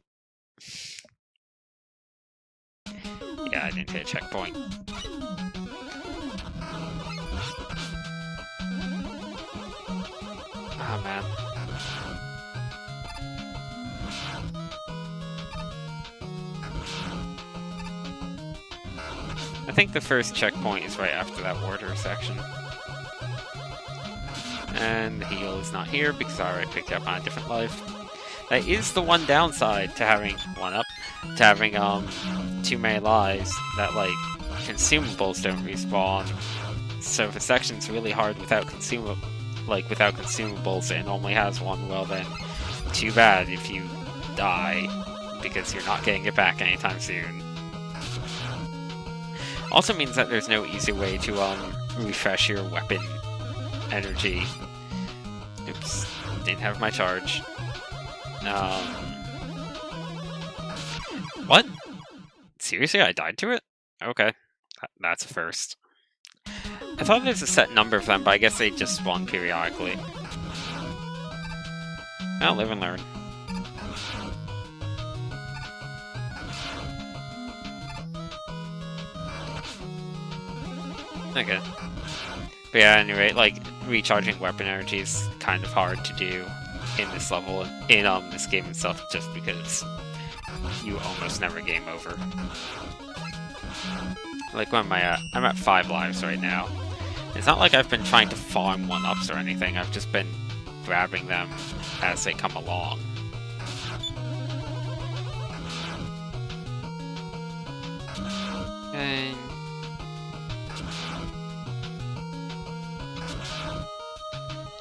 Yeah, I didn't hit a checkpoint. Oh, man. I think the first checkpoint is right after that water section. And the heal is not here because I already picked it up on a different life. That is the one downside to having to having too many lives, that like consumables don't respawn. So if a section's really hard without consumables and only has one, well then too bad if you die because you're not getting it back anytime soon. Also means that there's no easy way to refresh your weapon energy. Oops, didn't have my charge. What? Seriously, I died to it? Okay, that's a first. I thought there's a set number of them, but I guess they just spawn periodically. Well, live and learn. Okay. But yeah, anyway, like, recharging weapon energy is kind of hard to do in this level, in this game itself, just because you almost never game over. Like, when am I at? I'm at 5 lives right now. It's not like I've been trying to farm 1-ups or anything, I've just been grabbing them as they come along. And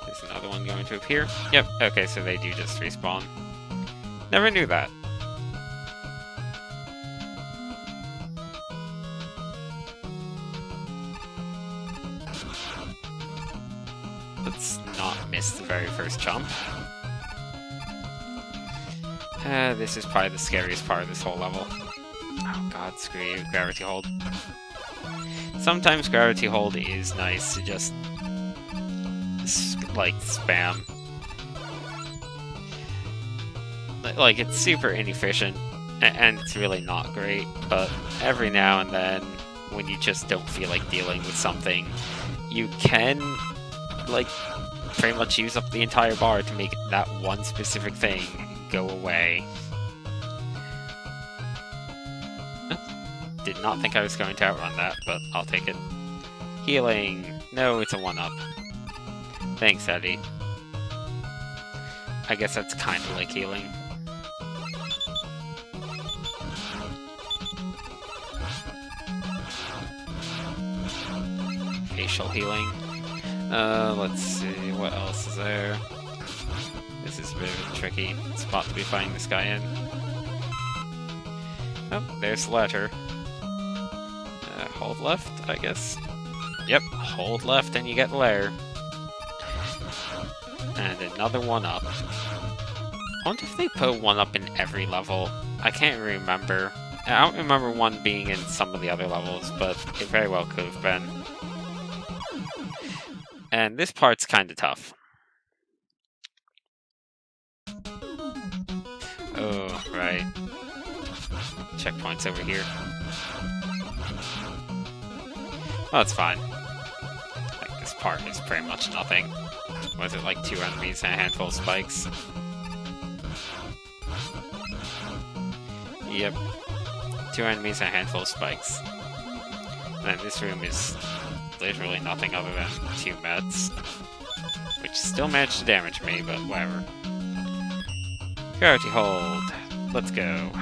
there's another one going to appear. Yep, okay, so they do just respawn. Never knew that. Let's not miss the very first jump. This is probably the scariest part of this whole level. Oh god, screw you, gravity hold. Sometimes gravity hold is nice to just like spam. Like, it's super inefficient and it's really not great, but every now and then when you just don't feel like dealing with something, you can like pretty much use up the entire bar to make that one specific thing go away. Did not think I was going to outrun that, but I'll take it. Healing. No, it's a 1-up. Thanks, Eddie. I guess that's kind of like healing. Facial healing. Let's see, what else is there? This is a bit of a tricky spot to be fighting this guy in. Oh, there's the letter. Hold left, I guess. Yep, hold left and you get the lair. And another 1-up. I wonder if they put 1-up in every level. I can't remember. I don't remember one being in some of the other levels, but it very well could have been. And this part's kinda tough. Oh, right. Checkpoints over here. Well, it's fine. Like, this part is pretty much nothing. Was it like 2 enemies and a handful of spikes? Yep. 2 enemies and a handful of spikes. And then this room is literally nothing other than 2 meds. Which still managed to damage me, but whatever. Gravity hold. Let's go.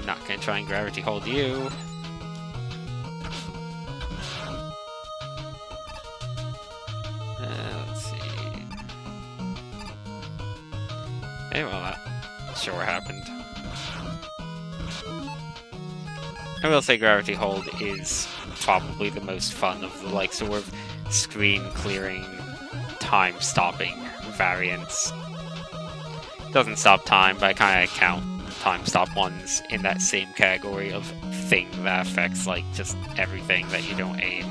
Not gonna try and gravity hold you. Let's see. Hey, well, that sure happened. I will say gravity hold is probably the most fun of the like sort of screen clearing, time stopping variants. doesn't stop time, but I kind of count time stop ones in that same category of thing that affects like just everything that you don't aim.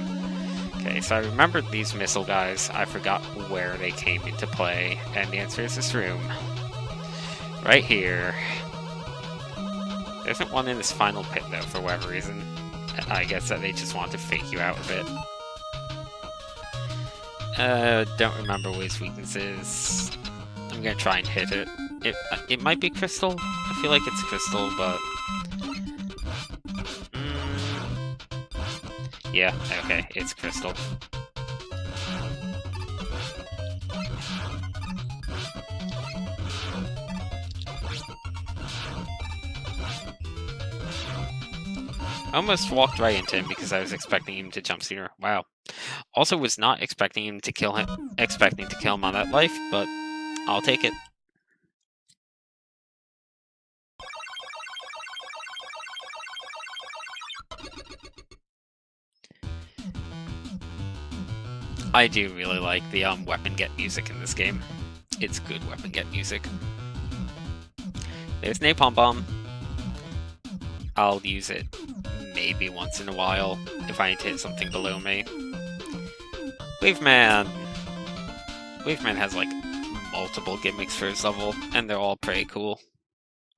Okay, so I remembered these missile guys. I forgot where they came into play, and the answer is this room. Right here. There isn't one in this final pit though, for whatever reason. I guess that they just want to fake you out a bit. Don't remember what his weakness is. I'm gonna try and hit it. It might be crystal. I feel like it's crystal, but... yeah, okay, it's crystal. I almost walked right into him because I was expecting him to jump sooner. Wow. Also was not expecting him to kill him on that life, but I'll take it. I do really like the weapon get music in this game. It's good weapon get music. There's Napalm Bomb. I'll use it maybe once in a while if I need to hit something below me. Waveman! Waveman has like multiple gimmicks for his level, and they're all pretty cool.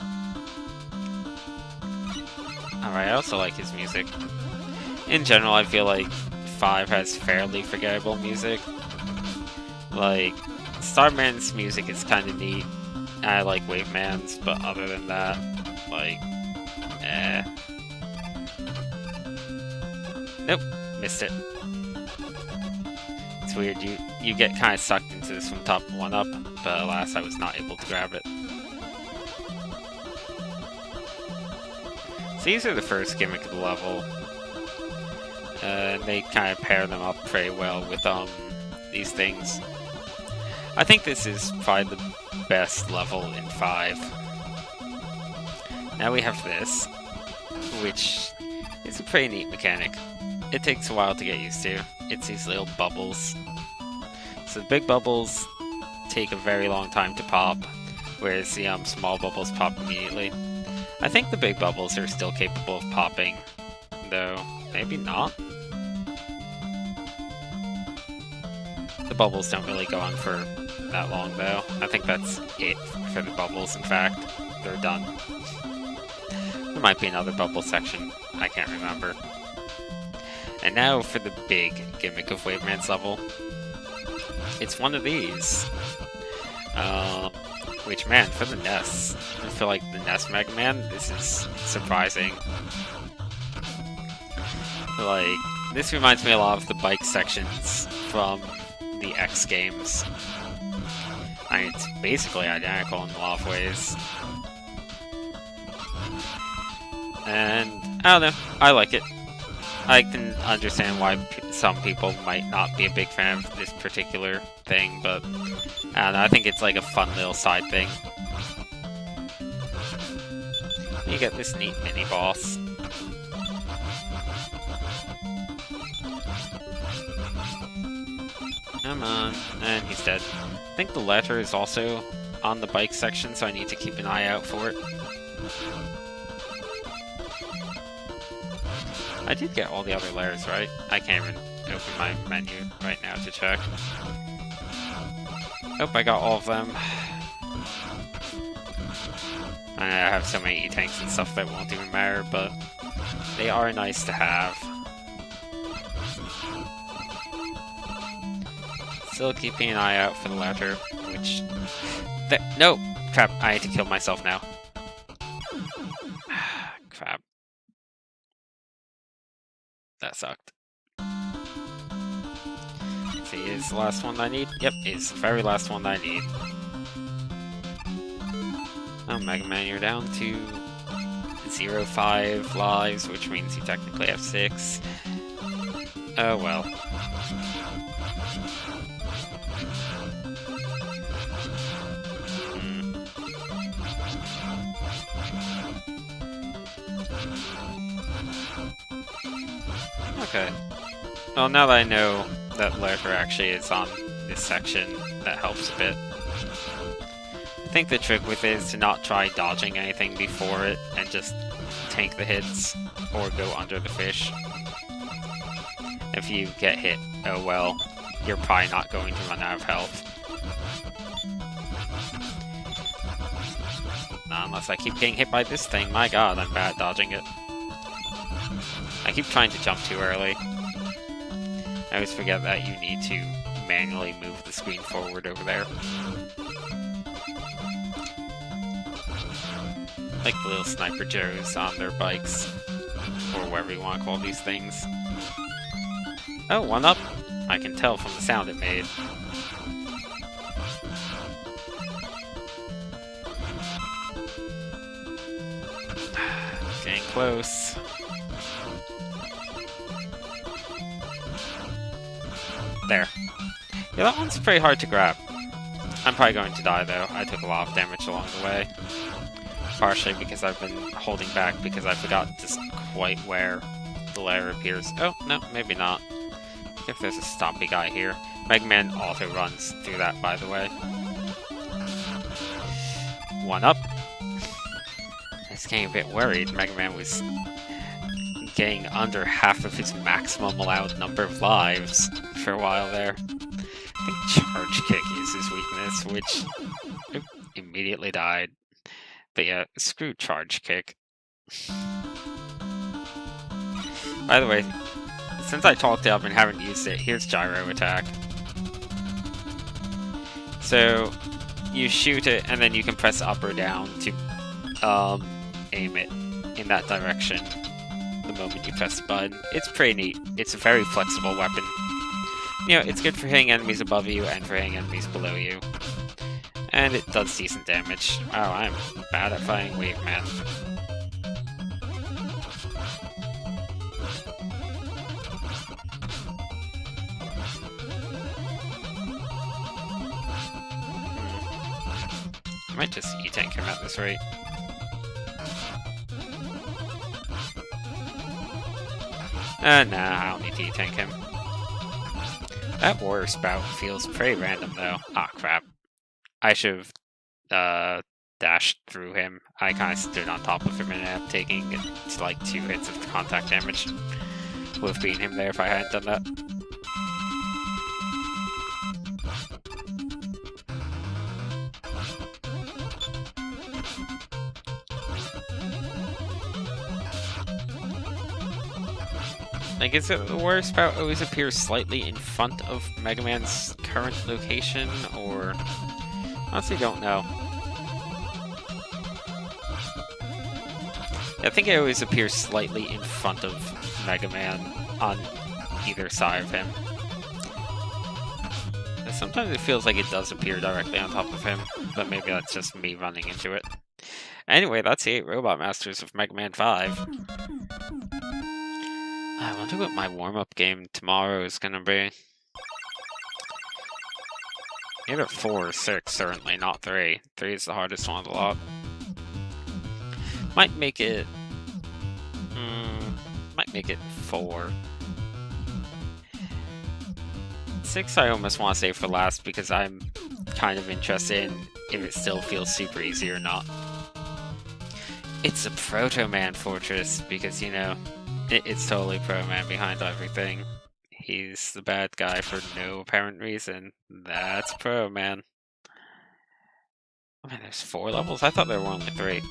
Alright, I also like his music. In general, I feel like 5 has fairly forgettable music. Like, Starman's music is kind of neat. I like Waveman's, but other than that, like, Nope, missed it. It's weird, you get kind of sucked into this from top 1 up, but alas, I was not able to grab it. So these are the first gimmick of the level. They kind of pair them up pretty well with these things. I think this is probably the best level in 5. Now we have this, which is a pretty neat mechanic. It takes a while to get used to. It's these little bubbles. So the big bubbles take a very long time to pop, whereas the small bubbles pop immediately. I think the big bubbles are still capable of popping, though maybe not. The bubbles don't really go on for that long, though. I think that's it for the bubbles, in fact. They're done. There might be another bubble section. I can't remember. And now for the big gimmick of Waveman's level. It's one of these. Which, man, for the NES, I feel like the NES Mega Man, this is surprising. Like, this reminds me a lot of the bike sections from the X games. I mean, it's basically identical in a lot of ways. And, I don't know, I like it. I can understand why some people might not be a big fan of this particular thing, but I don't know, I think it's like a fun little side thing. You get this neat mini-boss. Come on, and he's dead. I think the letter is also on the bike section, so I need to keep an eye out for it. I did get all the other layers, right? I can't even open my menu right now to check. Nope, I got all of them. I have so many E-tanks and stuff that won't even matter, but they are nice to have. Still keeping an eye out for the letter, which... no! Crap, I need to kill myself now. Crap. That sucked. Let's see, is the last one I need? Yep, it's the very last one I need. Oh, Mega Man, you're down to 0-5 lives, which means you technically have 6. Oh well. Okay. Well, now that I know that letter actually is on this section, that helps a bit. I think the trick with it is to not try dodging anything before it and just tank the hits or go under the fish. If you get hit, oh well, you're probably not going to run out of health. Not unless I keep getting hit by this thing. My god, I'm bad at dodging it. I keep trying to jump too early. I always forget that you need to manually move the screen forward over there. Like the little Sniper Joes on their bikes, or whatever you want to call these things. Oh, 1-up! I can tell from the sound it made. Getting close. There. Yeah, that one's pretty hard to grab. I'm probably going to die though. I took a lot of damage along the way. Partially because I've been holding back because I forgot just quite where the lair appears. Oh, no, maybe not. If there's a stompy guy here. Mega Man auto runs through that, by the way. 1-up. I was getting a bit worried. Mega Man was getting under half of his maximum allowed number of lives for a while there. I think Charge Kick is his weakness, which immediately died. But yeah, screw Charge Kick. By the way, since I talked it up and haven't used it, here's Gyro Attack. So, you shoot it, and then you can press up or down to aim it in that direction the moment you press the button. It's pretty neat. It's a very flexible weapon. You know, it's good for hitting enemies above you and for hitting enemies below you. And it does decent damage. Wow, I'm bad at fighting Wave Man. I might just E-Tank him at this rate. Nah, I don't need to E-Tank him. That Warrior Spout feels pretty random though. Ah, crap. I should have dashed through him. I kind of stood on top of him and ended up taking like 2 hits of contact damage. Would have beaten him there if I hadn't done that. Like, is it the Warrior Spout always appears slightly in front of Mega Man's current location, or... honestly don't know. Yeah, I think it always appears slightly in front of Mega Man on either side of him. And sometimes it feels like it does appear directly on top of him, but maybe that's just me running into it. Anyway, that's the 8 Robot Masters of Mega Man 5. I wonder what my warm-up game tomorrow is gonna be. Either 4 or 6, certainly, not 3. 3 is the hardest one of the lot. Might make it... might make it 4. 6 I almost want to save for last because I'm kind of interested in if it still feels super easy or not. It's a Proto Man fortress because, you know, it's totally Pro Man behind everything. He's the bad guy for no apparent reason. That's Pro Man. I mean, there's 4 levels? I thought there were only 3.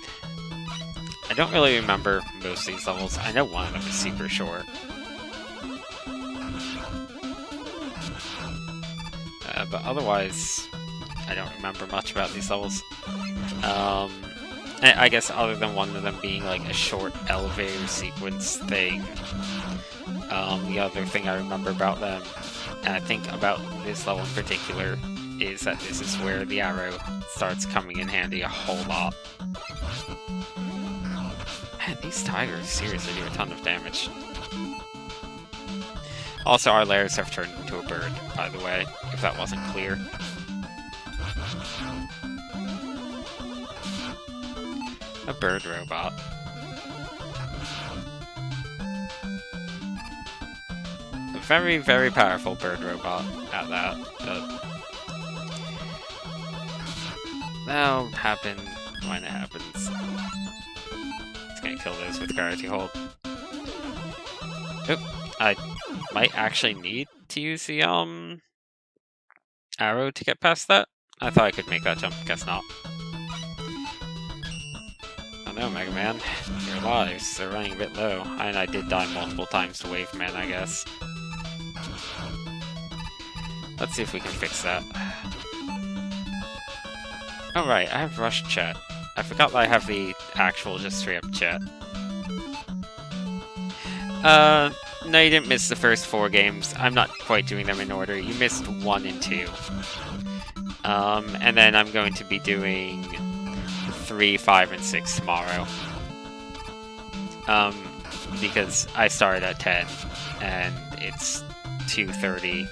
I don't really remember most of these levels. I know one of them is super short. But otherwise, I don't remember much about these levels. I guess other than one of them being like a short elevator sequence thing. The other thing I remember about them, and I think about this level in particular, is that this is where the arrow starts coming in handy a whole lot. Man, these tigers seriously do a ton of damage. Also, our lairs have turned into a bird, by the way, if that wasn't clear. A bird robot. A very, very powerful bird robot at that, but... That'll happen when it happens. It's gonna kill those with Gravity Hold. Oop, I might actually need to use the arrow to get past that. I thought I could make that jump, guess not. Oh no, Mega Man, your lives, they're running a bit low. And I did die multiple times to Wave Man, I guess. Let's see if we can fix that. Oh right, I have Rush Chat. I forgot that I have the actual just straight up chat. No, you didn't miss the first 4 games. I'm not quite doing them in order. You missed 1 and 2. And then I'm going to be doing 3, 5, and 6 tomorrow. Because I started at 10, and it's 2:30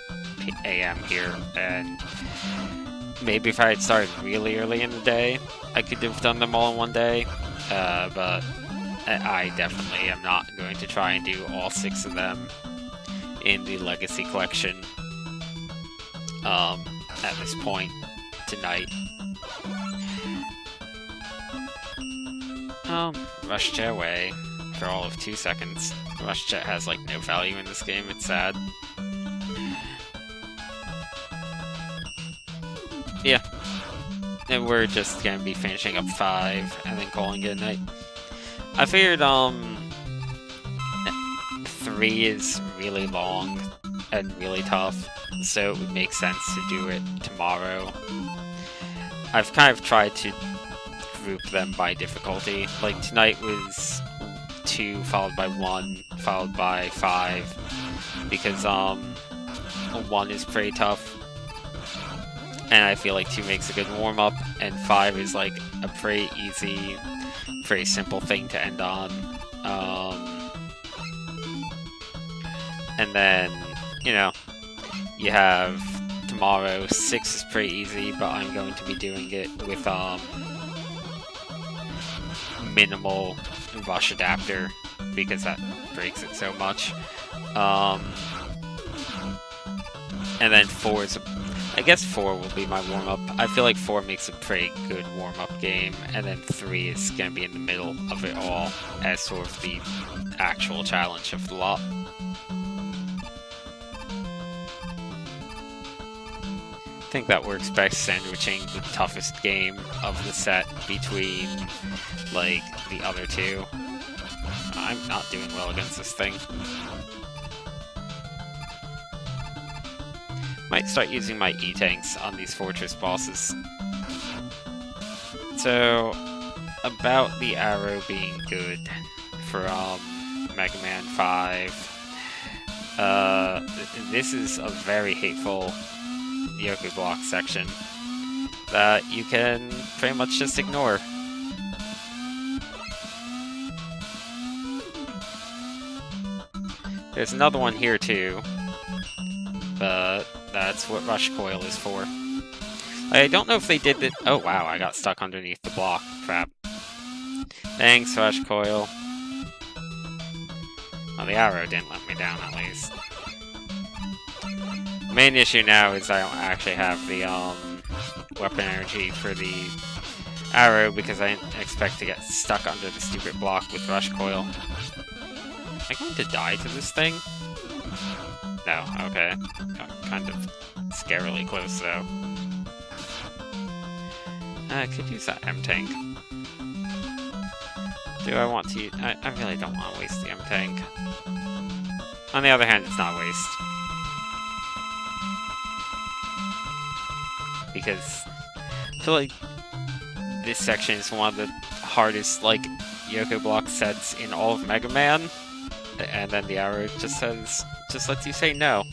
a.m. here, and maybe if I had started really early in the day, I could have done them all in one day, but I definitely am not going to try and do all 6 of them in the Legacy Collection at this point tonight. Rush Jet away for all of 2 seconds. Rush Jet has like no value in this game, it's sad. Yeah. And we're just gonna be finishing up 5 and then calling it a night. I figured 3 is really long and really tough, so it would make sense to do it tomorrow. I've kind of tried to group them by difficulty. Like tonight was 2 followed by 1 followed by 5 because 1 is pretty tough. And I feel like 2 makes a good warm-up, and 5 is like a pretty easy, pretty simple thing to end on. And then, you know, you have tomorrow, 6 is pretty easy, but I'm going to be doing it with minimal rush adapter, because that breaks it so much. And then 4 is I guess 4 will be my warm-up. I feel like 4 makes a pretty good warm-up game, and then 3 is going to be in the middle of it all as sort of the actual challenge of the lot. I think that works best sandwiching the toughest game of the set between, like, the other 2. I'm not doing well against this thing. Might start using my E-Tanks on these fortress bosses. So, about the arrow being good for Mega Man 5. This is a very hateful Yoku Block section that you can pretty much just ignore. There's another one here too, but that's what Rush Coil is for. I don't know if they did that. Oh wow, I got stuck underneath the block. Crap. Thanks, Rush Coil. Well, the arrow didn't let me down, at least. The main issue now is I don't actually have the weapon energy for the arrow because I didn't expect to get stuck under the stupid block with Rush Coil. Am I going to die to this thing? No, okay. Got kind of scarily close, though. I could use that M-Tank. Do I want to use... I really don't want to waste the M-Tank. On the other hand, it's not waste. Because I feel like this section is one of the hardest, like, Yoku Block sets in all of Mega Man. And then the arrow just says... just lets you say no.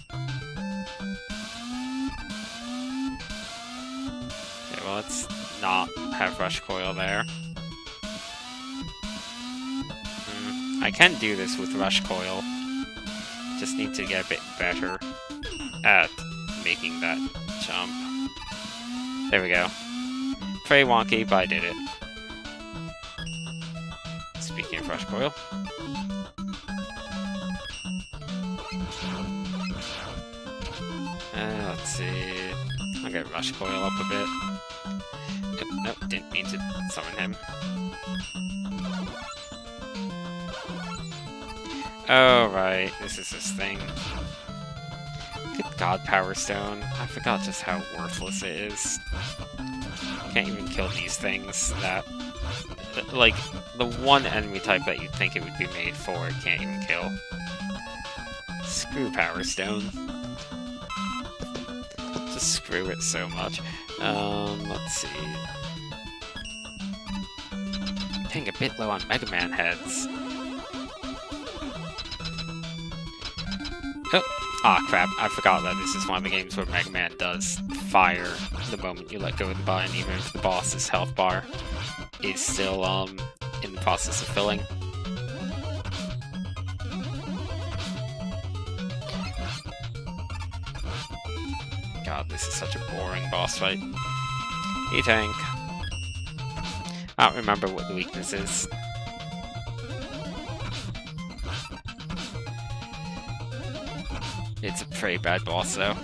Okay, well, let's not have Rush Coil there. I can do this with Rush Coil. Just need to get a bit better at making that jump. There we go. Pretty wonky, but I did it. Speaking of Rush Coil. Let's see. I'll get Rush Coil up a bit. Yep. Nope, didn't mean to summon him. Oh, right, this is this thing. Good God, Power Stone. I forgot just how worthless it is. Can't even kill these things that... Like, the one enemy type that you'd think it would be made for, it can't even kill. Screw Power Stone. Just screw it so much. Let's see. Getting a bit low on Mega Man heads. Oh! Ah, crap. I forgot that this is one of the games where Mega Man does fire the moment you let go of the button, even if the boss's health bar is still, in the process of filling. God, this is such a boring boss fight. E-Tank. I don't remember what the weakness is. It's a pretty bad boss, though.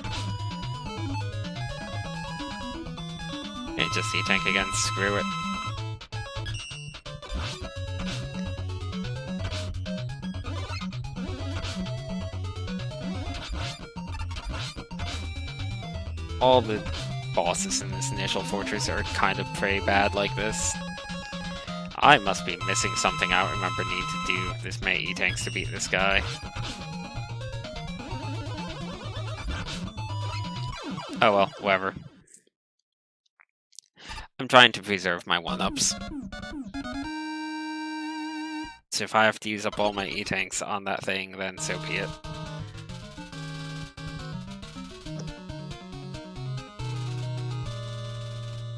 Okay, just E-Tank again, screw it. All the bosses in this initial fortress are kind of pretty bad like this. I must be missing something. I don't remember needing to do this many E-Tanks to beat this guy. Oh well, whatever. I'm trying to preserve my 1-ups. So if I have to use up all my E-Tanks on that thing, then so be it.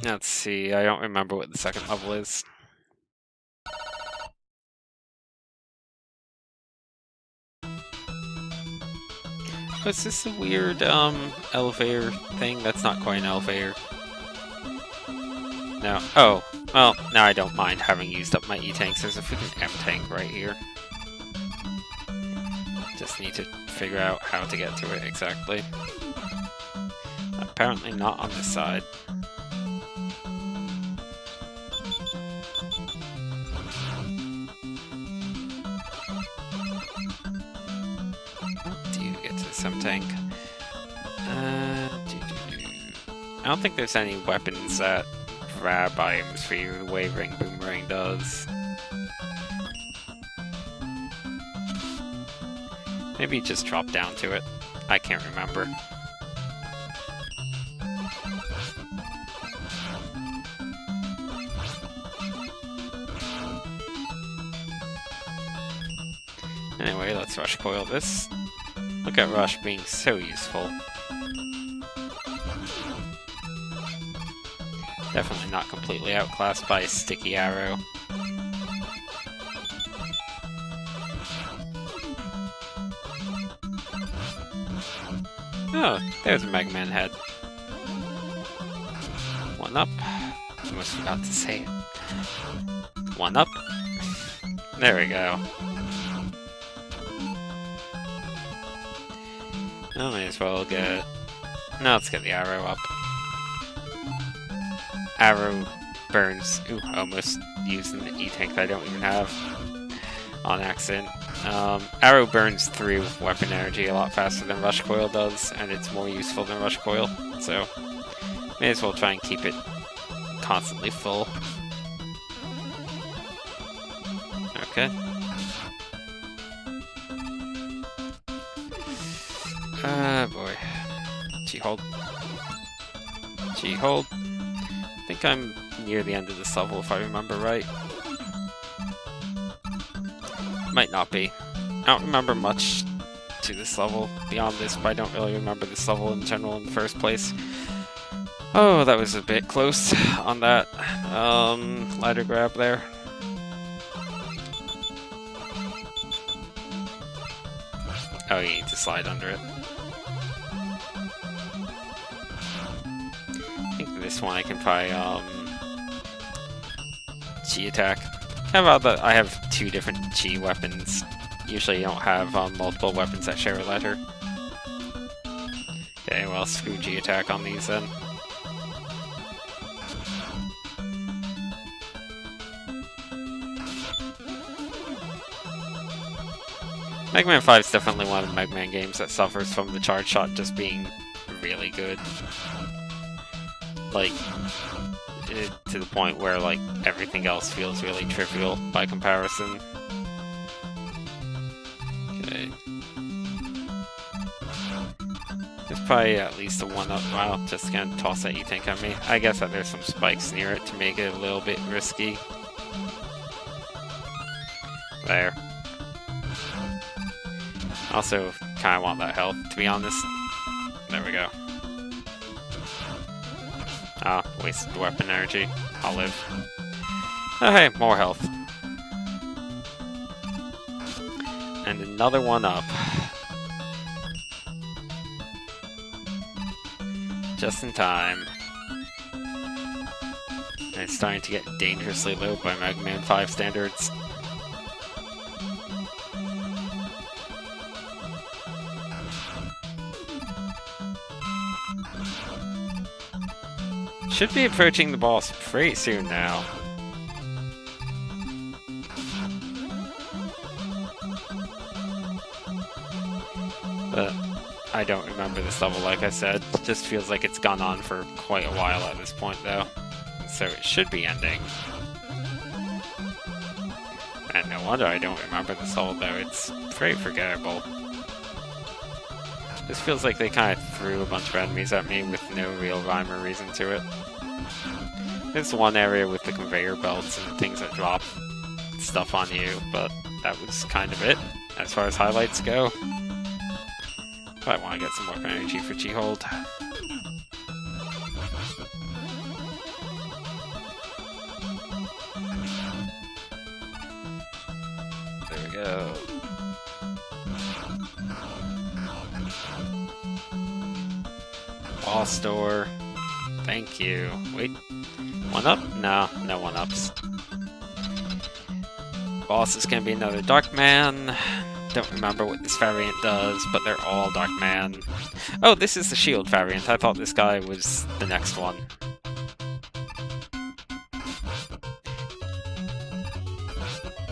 Let's see, I don't remember what the second level is. Was this a weird, elevator thing? That's not quite an elevator. No. Oh, well, now I don't mind having used up my E-Tanks. There's a freaking M-Tank right here. Just need to figure out how to get to it exactly. Apparently not on this side. M-Tank. I don't think there's any weapons that grab items for you the way Ring Boomerang does. Maybe just drop down to it. I can't remember. Anyway, let's rush coil this. Look at Rush being so useful. Definitely not completely outclassed by a sticky arrow. Oh, there's a Mega Man head. 1-up. Almost forgot to say it. 1-up. There we go. I may as well get... No, let's get the arrow up. Arrow burns... Ooh, I almost used an E-Tank that I don't even have on accident. Arrow burns through weapon energy a lot faster than Rush Coil does, and it's more useful than Rush Coil, so may as well try and keep it constantly full. Okay. Boy. G-hold. G-hold. I think I'm near the end of this level if I remember right. Might not be. I don't remember much to this level beyond this, but I don't really remember this level in general in the first place. Oh, that was a bit close on that ladder grab there. Oh, you need to slide under it. I think this one I can probably Chi attack. How about that? I have 2 different Chi weapons. Usually you don't have multiple weapons that share a letter. Okay, well, screw Chi attack on these then. Mega Man 5 is definitely one of the Mega Man games that suffers from the charge shot just being really good. Like, to the point where, like, everything else feels really trivial by comparison. Okay. There's probably at least a 1-up. Wow, just gonna toss that E-Tank at me. I guess that there's some spikes near it to make it a little bit risky. There. Also, kind of want that health, to be honest. There we go. Ah, wasted weapon energy. I'll live. Oh hey, more health. And another 1-up. Just in time. And it's starting to get dangerously low by Mega Man 5 standards. Should be approaching the boss pretty soon now. But I don't remember this level, like I said. It just feels like it's gone on for quite a while at this point, though. So it should be ending. And no wonder I don't remember this level, though. It's pretty forgettable. This feels like they kind of threw a bunch of enemies at me with no real rhyme or reason to it. There's one area with the conveyor belts and things that drop stuff on you, but that was kind of it, as far as highlights go. Probably want to get some more energy for G-Hold. There we go. Boss door. Thank you. Wait. 1-up? No, no 1-ups. Boss is gonna be another Dark Man. Don't remember what this variant does, but they're all Dark Man. Oh, this is the Shield variant. I thought this guy was the next one.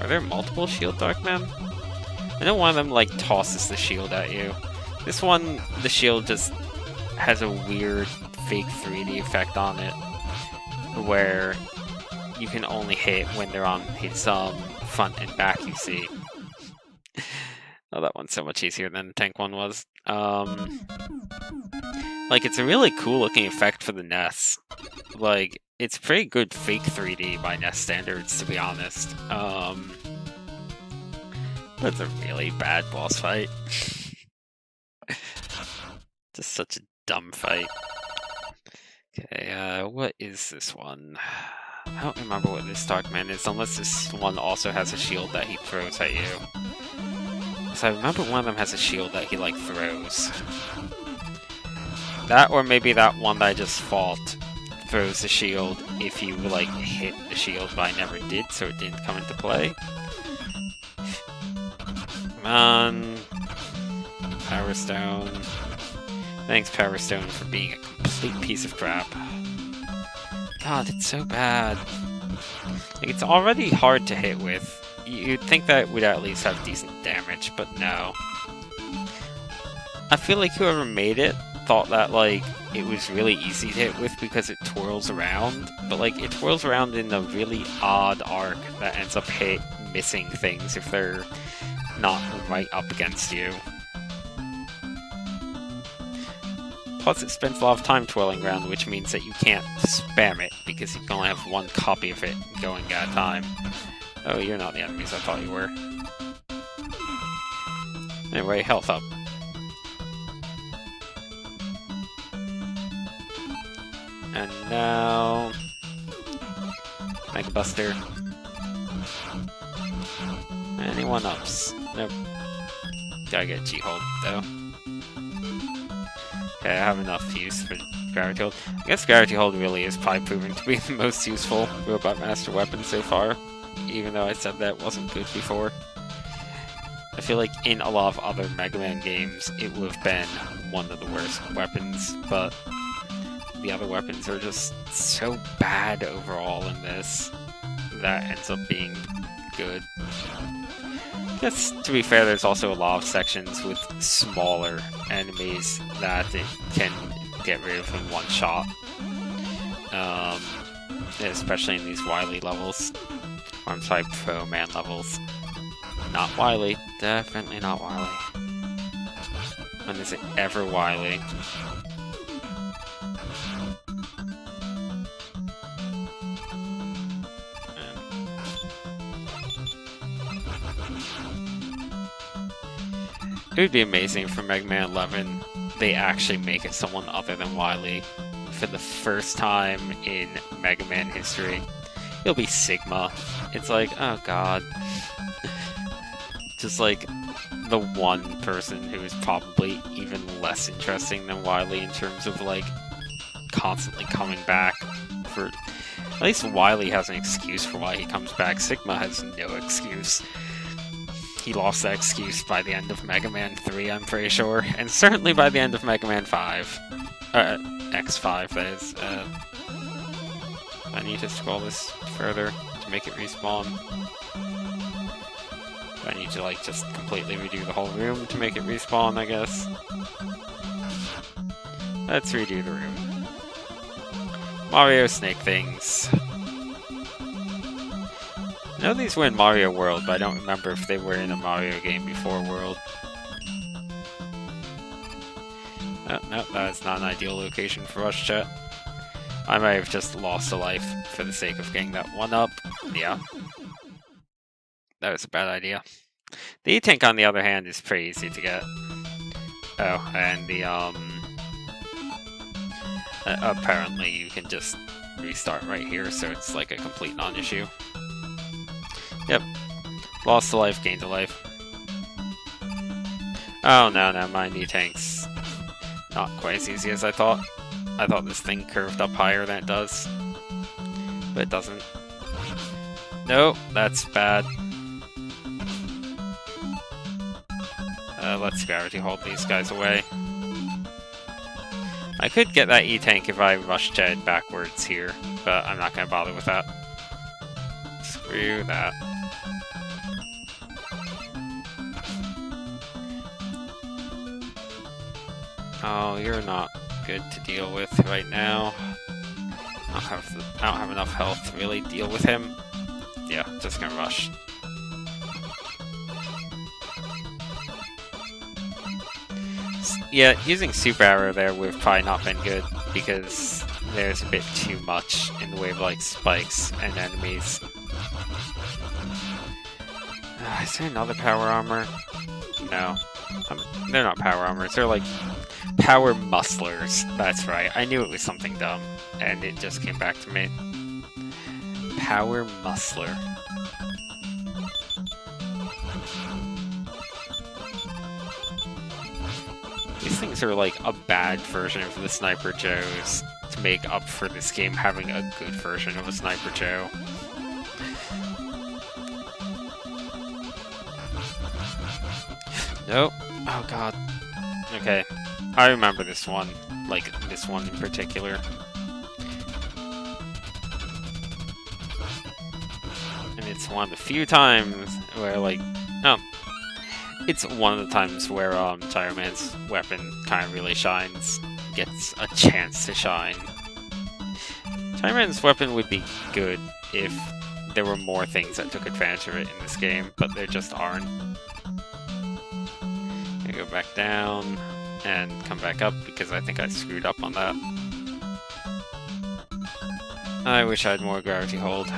Are there multiple Shield Dark Men? I know one of them, like, tosses the shield at you. This one, the shield just has a weird fake 3D effect on it, where you can only hit when they're on his front and back, you see. Oh, that one's so much easier than the tank one was. Like, it's a really cool looking effect for the NES. Like, it's pretty good fake 3D by NES standards, to be honest. That's a really bad boss fight. Just such a dumb fight. Okay, what is this one? I don't remember what this Dark Man is, unless this one also has a shield that he throws at you. So I remember one of them has a shield that he, like, throws. That, or maybe that one that I just fought throws the shield if you, like, hit the shield, but I never did, so it didn't come into play. Come on. Power Stone. Thanks, Power Stone, for being a complete piece of crap. God, it's so bad. Like, it's already hard to hit with. You'd think that it would at least have decent damage, but no. I feel like whoever made it thought that, like, it was really easy to hit with because it twirls around, but, like, it twirls around in a really odd arc that ends up missing things if they're not right up against you. Plus, it spends a lot of time twirling around, which means that you can't spam it, because you can only have one copy of it going at a time. Oh, you're not the enemies I thought you were. Anyway, health up. And now... Mega Buster. Any 1-ups? Nope. Gotta get G-Hold, though. Okay, I have enough use for Gravity Hold. I guess Gravity Hold really is probably proving to be the most useful Robot Master weapon so far, even though I said that wasn't good before. I feel like in a lot of other Mega Man games, it would have been one of the worst weapons, but the other weapons are just so bad overall in this that ends up being good. guess, to be fair, there's also a lot of sections with smaller enemies that it can get rid of in one shot. Especially in these Wily levels. Or I'm sorry, Pro Man levels. Not Wily. Definitely not Wily. When is it ever Wily? It would be amazing for Mega Man 11 they actually make it someone other than Wily for the first time in Mega Man history. It'll be Sigma. It's like, oh god. Just like the one person who is probably even less interesting than Wily in terms of like constantly coming back for... At least Wily has an excuse for why he comes back. Sigma has no excuse. He lost that excuse by the end of Mega Man 3, I'm pretty sure. And certainly by the end of Mega Man 5. X5, that is. I need to scroll this further to make it respawn. I need to, like, just completely redo the whole room to make it respawn, I guess. Let's redo the room. Mario Snake things. I know these were in Mario World, but I don't remember if they were in a Mario game before World. Oh, no, that's not an ideal location for Rush Chat. I might have just lost a life for the sake of getting that one up. Yeah. That was a bad idea. The E-Tank, on the other hand, is pretty easy to get. Oh, and the, apparently you can just restart right here, so it's like a complete non-issue. Yep. Lost a life, gained a life. Oh, no, never mind. E-Tank's not quite as easy as I thought. I thought this thing curved up higher than it does. But it doesn't. No, that's bad. Let's gravity hold these guys away. I could get that E-Tank if I rush Jed backwards here, but I'm not going to bother with that. Screw that. Oh, you're not good to deal with right now. I don't have enough health to really deal with him. Yeah, just gonna rush. Yeah, using Super Arrow there would have probably not been good, because there's a bit too much in the way of, like, spikes and enemies. Is there another power armor? No. They're not power armors, they're like power musclers. That's right, I knew it was something dumb, and it just came back to me. Power muscler. These things are like a bad version of the Sniper Joes to make up for this game having a good version of a Sniper Joe. Nope. Oh god. Okay. I remember this one. Like, this one in particular. And it's one of the few times where, like... Oh. It's one of the times where, Gyro Man's weapon kind of really shines. Gets a chance to shine. Gyro Man's weapon would be good if there were more things that took advantage of it in this game, but there just aren't. Go back down and come back up because I think I screwed up on that. I wish I had more gravity hold.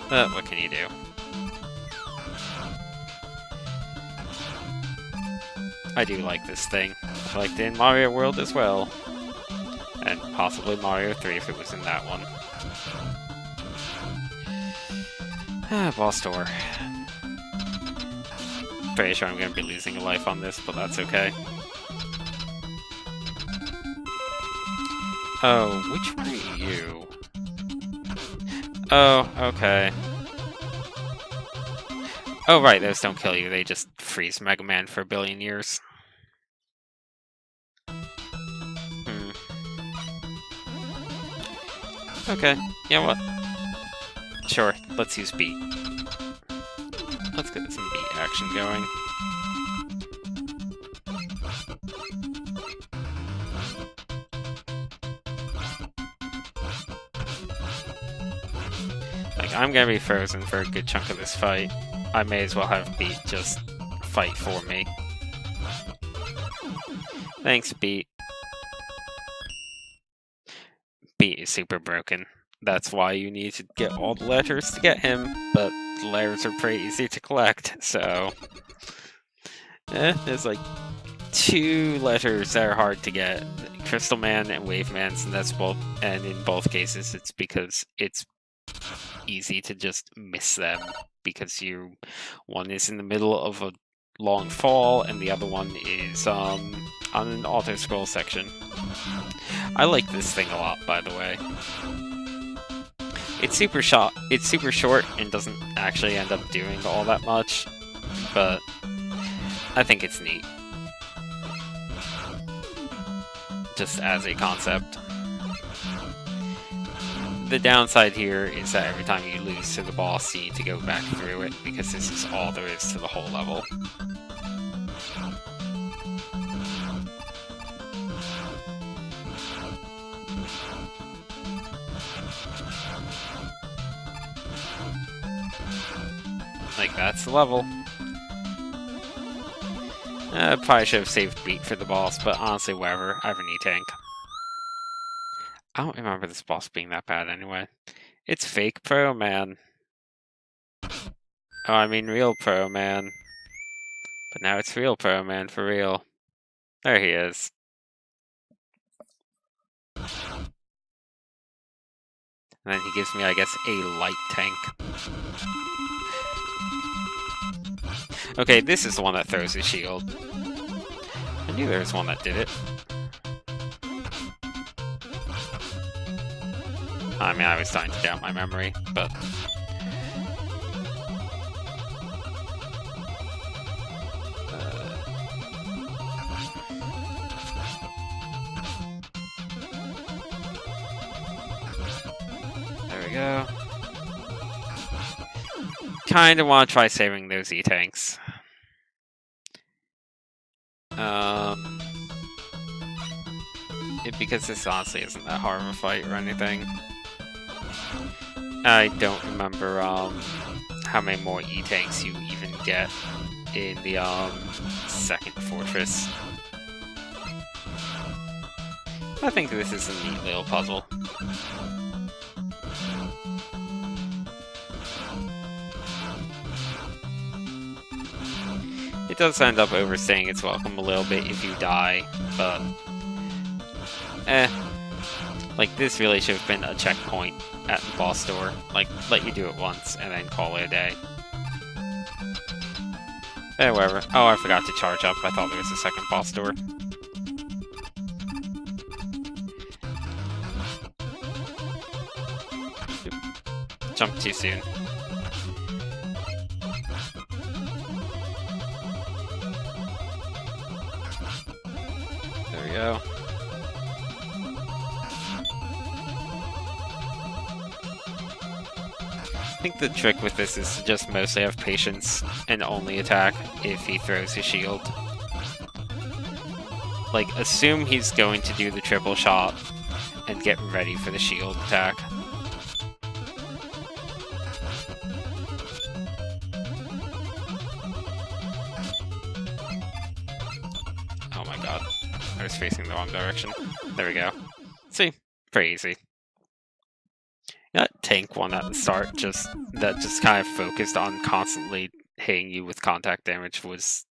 But what can you do? I do like this thing. I liked it in Mario World as well. And possibly Mario 3 if it was in that one. Boss door. Pretty sure I'm going to be losing a life on this, but that's okay. Oh, which one are you? Oh, okay. Oh, right, those don't kill you, they just freeze Mega Man for a billion years. Okay, you know what? Sure, let's use beat. Let's get some beat action going. Like, I'm gonna be frozen for a good chunk of this fight. I may as well have beat just fight for me. Thanks, beat. Beat is super broken. That's why you need to get all the letters to get him, but the letters are pretty easy to collect, so... there's like 2 letters that are hard to get. Crystal Man and Wave Man's, and that's both, and in both cases it's because it's easy to just miss them, because one is in the middle of a long fall, and the other one is on an auto-scroll section. I like this thing a lot, by the way. It's super short and doesn't actually end up doing all that much, but I think it's neat. Just as a concept. The downside here is that every time you lose to the boss, you need to go back through it, because this is all there is to the whole level. Like, that's the level. Probably should have saved beat for the boss, but honestly, whatever. I have an E-Tank. I don't remember this boss being that bad anyway. It's fake Pro Man. Oh, I mean real Pro Man. But now it's real Pro Man for real. There he is. And then he gives me, I guess, a light tank. Okay, this is the one that throws his shield. I knew there was one that did it. I mean, I was starting to doubt my memory, but... there we go. Kinda want to try saving those E-Tanks. Because this honestly isn't that hard of a fight or anything. I don't remember how many more E-Tanks you even get in the second fortress. I think this is a neat little puzzle. It does end up overstaying its welcome a little bit if you die, but... like, this really should have been a checkpoint at the boss door. Like, let you do it once, and then call it a day. Whatever. Oh, I forgot to charge up. I thought there was a second boss door. Jumped too soon. There we go. I think the trick with this is to just mostly have patience and only attack if he throws his shield. Like, assume he's going to do the triple shot and get ready for the shield attack. Oh my god, I was facing the wrong direction. There we go. See? Pretty easy. That tank one at the start, that just kind of focused on constantly hitting you with contact damage, was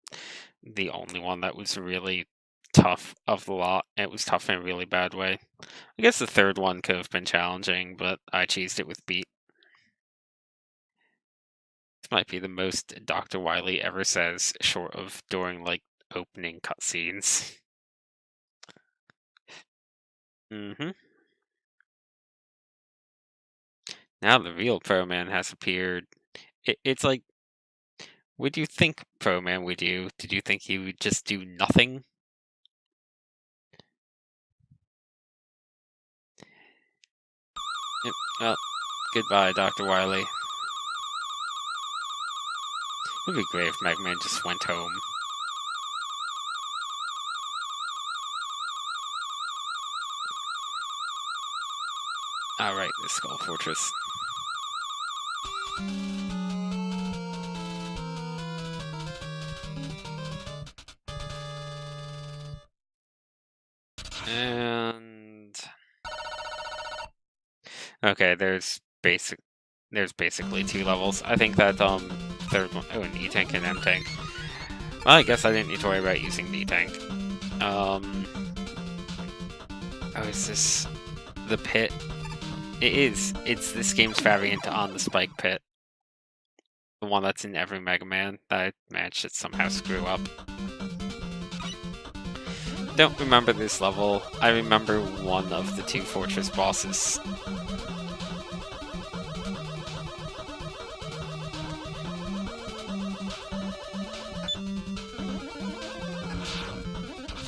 the only one that was really tough of the lot. It was tough in a really bad way. I guess the third one could have been challenging, but I cheesed it with beat. This might be the most Dr. Wily ever says, short of during, like, opening cutscenes. Now the real Pro Man has appeared. It's like, what do you think Pro Man would do? Did you think he would just do nothing? Yep. Goodbye, Dr. Wily. It'd be great if Mega Man just went home. Alright, the Skull Fortress. And okay, there's basically 2 levels. I think that third one, oh, an E-Tank and M-Tank. Well, I guess I didn't need to worry about using the E-Tank. Oh, is this the pit? It is. It's this game's variant on the Spike Pit. The one that's in every Mega Man that I managed to somehow screw up. Don't remember this level. I remember one of the 2 fortress bosses.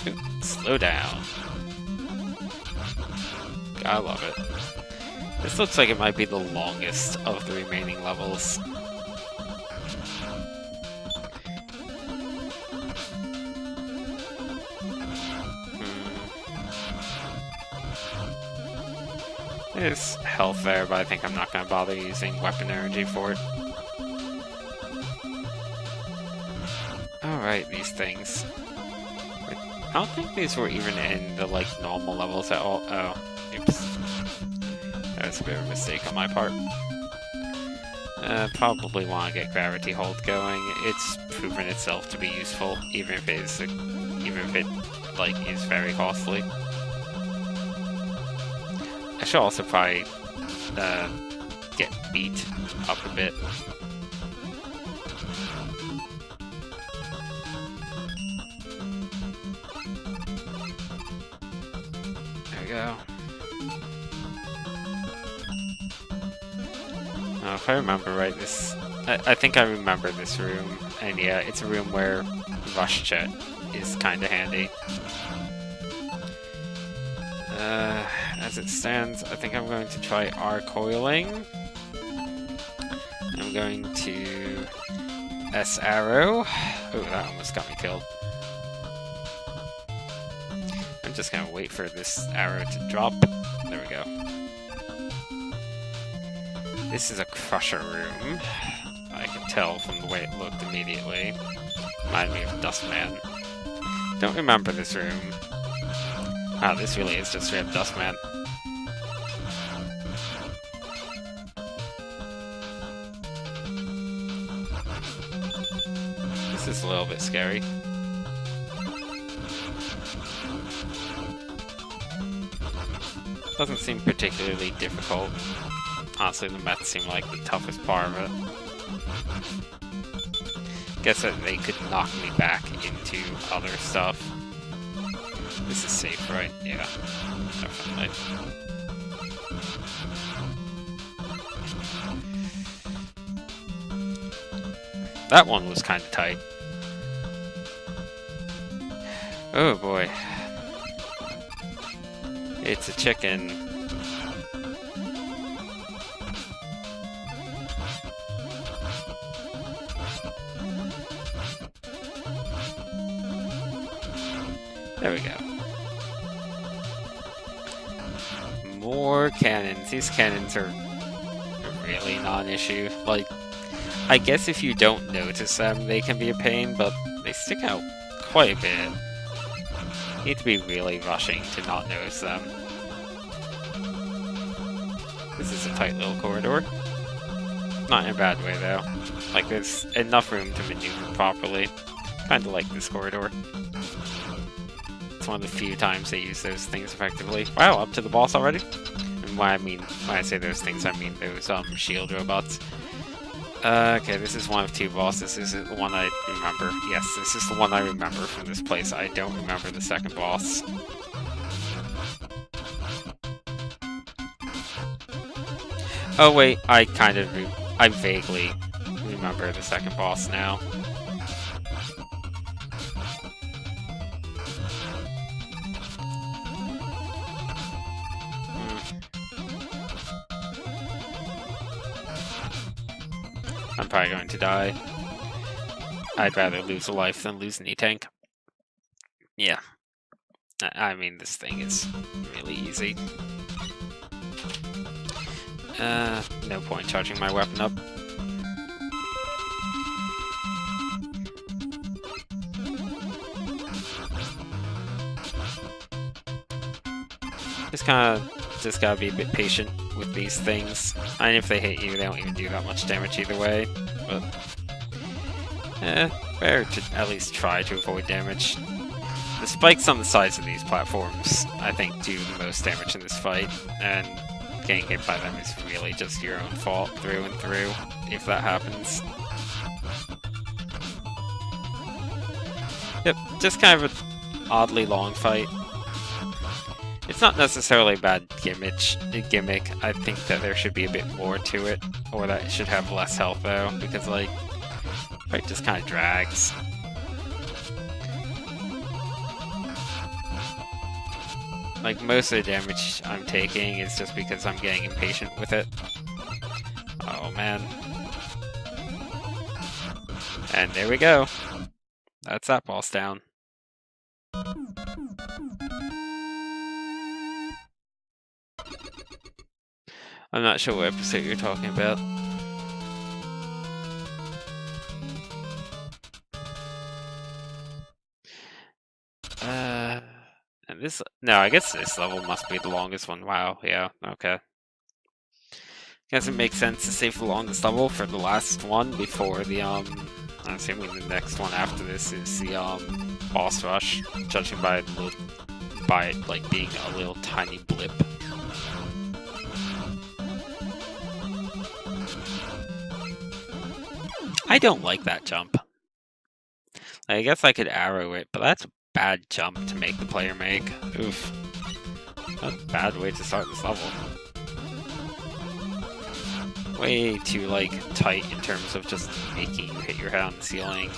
Ooh, slow down. I love it. This looks like it might be the longest of the remaining levels. There's health there, but I think I'm not going to bother using weapon energy for it. Alright, these things. I don't think these were even in the, like, normal levels at all. Oh, oops. That was a bit of a mistake on my part. Probably want to get Gravity Hold going. It's proven itself to be useful, even if it like is very costly. I should also probably get beat up a bit. There we go. Oh, if I remember right, I think I remember this room, and yeah, it's a room where Rush Jet is kinda handy. As it stands, I think I'm going to try R-coiling. I'm going to S-arrow. Oh, that almost got me killed. I'm just gonna wait for this arrow to drop. There we go. This is a crusher room. I can tell from the way it looked immediately. Reminded me of Dustman. Don't remember this room. Ah, this really is just straight up Dustman. This is a little bit scary. Doesn't seem particularly difficult. Honestly, the meths seem like the toughest part of it. Guess that they could knock me back into other stuff. This is safe, right? Yeah, definitely. That one was kind of tight. Oh boy. It's a chicken. There we go. More cannons. These cannons are really non-issue. Like, I guess if you don't notice them, they can be a pain, but they stick out quite a bit. You need to be really rushing to not notice them. This is a tight little corridor. Not in a bad way, though. Like, there's enough room to maneuver properly. Kinda like this corridor. It's one of the few times they use those things effectively. Wow, up to the boss already? And when I say those things, I mean those shield robots. Okay, this is one of 2 bosses. This is the one I remember. Yes, this is the one I remember from this place. I don't remember the second boss. Oh wait, I vaguely remember the second boss now. I'm probably going to die. I'd rather lose a life than lose any tank. Yeah. I mean, this thing is really easy. No point charging my weapon up. Just gotta be a bit patient with these things. And if they hit you, they don't even do that much damage either way. But better to at least try to avoid damage. The spikes on the sides of these platforms, I think, do the most damage in this fight, and getting hit by them is really just your own fault through and through, if that happens. Yep, just kind of an oddly long fight. It's not necessarily a bad gimmick. I think that there should be a bit more to it, or that it should have less health though, because like, the fight just kind of drags. Like, most of the damage I'm taking is just because I'm getting impatient with it. Oh man. And there we go. That's that boss down. I'm not sure what episode you're talking about. And this... No, I guess this level must be the longest one. Wow, yeah, okay. Guess it makes sense to save the longest level for the last one before the, I'm assuming the next one after this is the, boss rush, judging by it, like, being a little tiny blip. I don't like that jump. I guess I could arrow it, but that's a bad jump to make the player make. Oof. That's a bad way to start this level. Way too, like, tight in terms of just making you hit your head on the ceiling.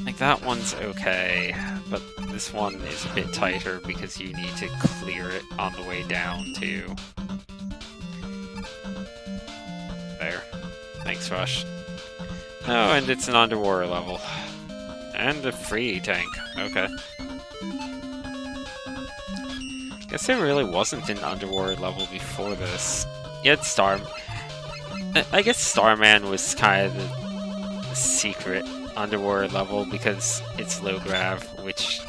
Like, that one's okay, but this one is a bit tighter because you need to clear it on the way down, too. There. Thanks, Rush. Oh, and it's an underwater level. And a free tank. Okay. Guess there really wasn't an underwater level before this. Yet I guess Starman was kind of the secret underwater level because it's low grav, which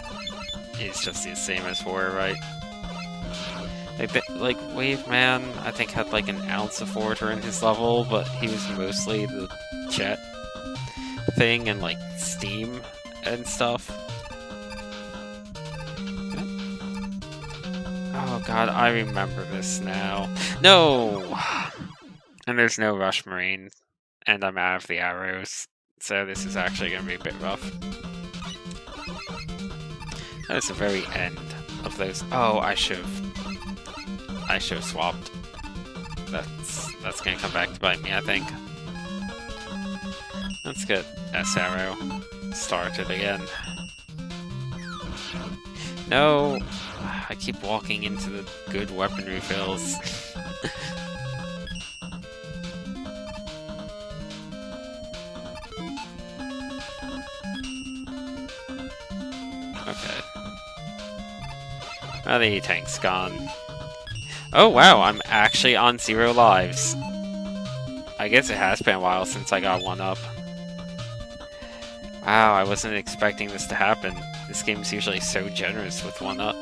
is just the same as water, right? Like Wave Man, I think, had like an ounce of water in his level, but he was mostly the jet thing and like steam and stuff. Oh god, I remember this now. No! And there's no Rush Marine, and I'm out of the arrows, so this is actually going to be a bit rough. That's the very end of those. Oh, I should have swapped. That's gonna come back to bite me, I think. Let's get S-Arrow started again. No! I keep walking into the good weapon refills. Okay. Well, the tank's gone. Oh wow, I'm actually on 0 lives. I guess it has been a while since I got 1-up. Wow, I wasn't expecting this to happen. This game's usually so generous with 1-up.